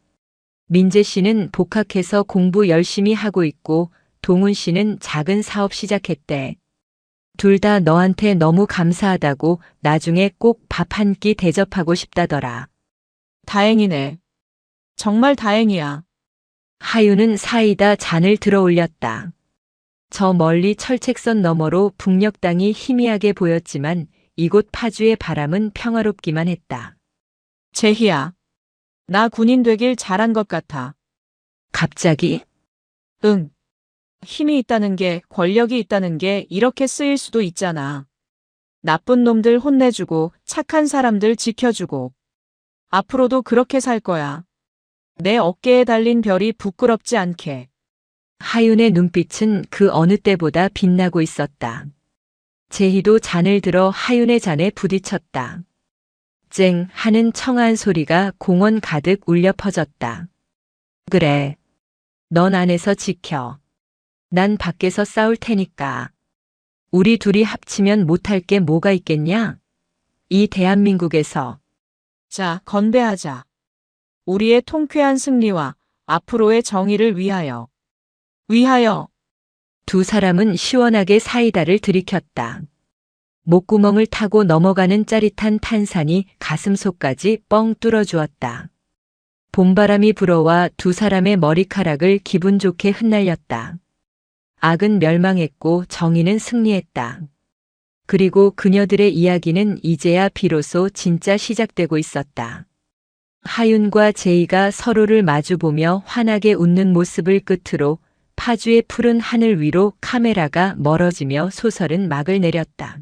민재 씨는 복학해서 공부 열심히 하고 있고 동훈 씨는 작은 사업 시작했대. 둘 다 너한테 너무 감사하다고 나중에 꼭 밥 한 끼 대접하고 싶다더라. 다행이네. 정말 다행이야. 하윤은 사이다 잔을 들어 올렸다. 저 멀리 철책선 너머로 북녘 땅이 희미하게 보였지만 이곳 파주의 바람은 평화롭기만 했다. 재희야. 나 군인 되길 잘한 것 같아. 갑자기 응. 힘이 있다는 게, 권력이 있다는 게 이렇게 쓰일 수도 있잖아. 나쁜 놈들 혼내주고 착한 사람들 지켜주고. 앞으로도 그렇게 살 거야. 내 어깨에 달린 별이 부끄럽지 않게. 하윤의 눈빛은 그 어느 때보다 빛나고 있었다. 재희도 잔을 들어 하윤의 잔에 부딪혔다. 쨍 하는 청아한 소리가 공원 가득 울려 퍼졌다. 그래. 넌 안에서 지켜. 난 밖에서 싸울 테니까. 우리 둘이 합치면 못할 게 뭐가 있겠냐? 이 대한민국에서. 자, 건배하자. 우리의 통쾌한 승리와 앞으로의 정의를 위하여. 위하여. 두 사람은 시원하게 사이다를 들이켰다. 목구멍을 타고 넘어가는 짜릿한 탄산이 가슴속까지 뻥 뚫어주었다. 봄바람이 불어와 두 사람의 머리카락을 기분 좋게 흩날렸다. 악은 멸망했고 정의는 승리했다. 그리고 그녀들의 이야기는 이제야 비로소 진짜 시작되고 있었다. 하윤과 제이가 서로를 마주보며 환하게 웃는 모습을 끝으로 파주의 푸른 하늘 위로 카메라가 멀어지며 소설은 막을 내렸다.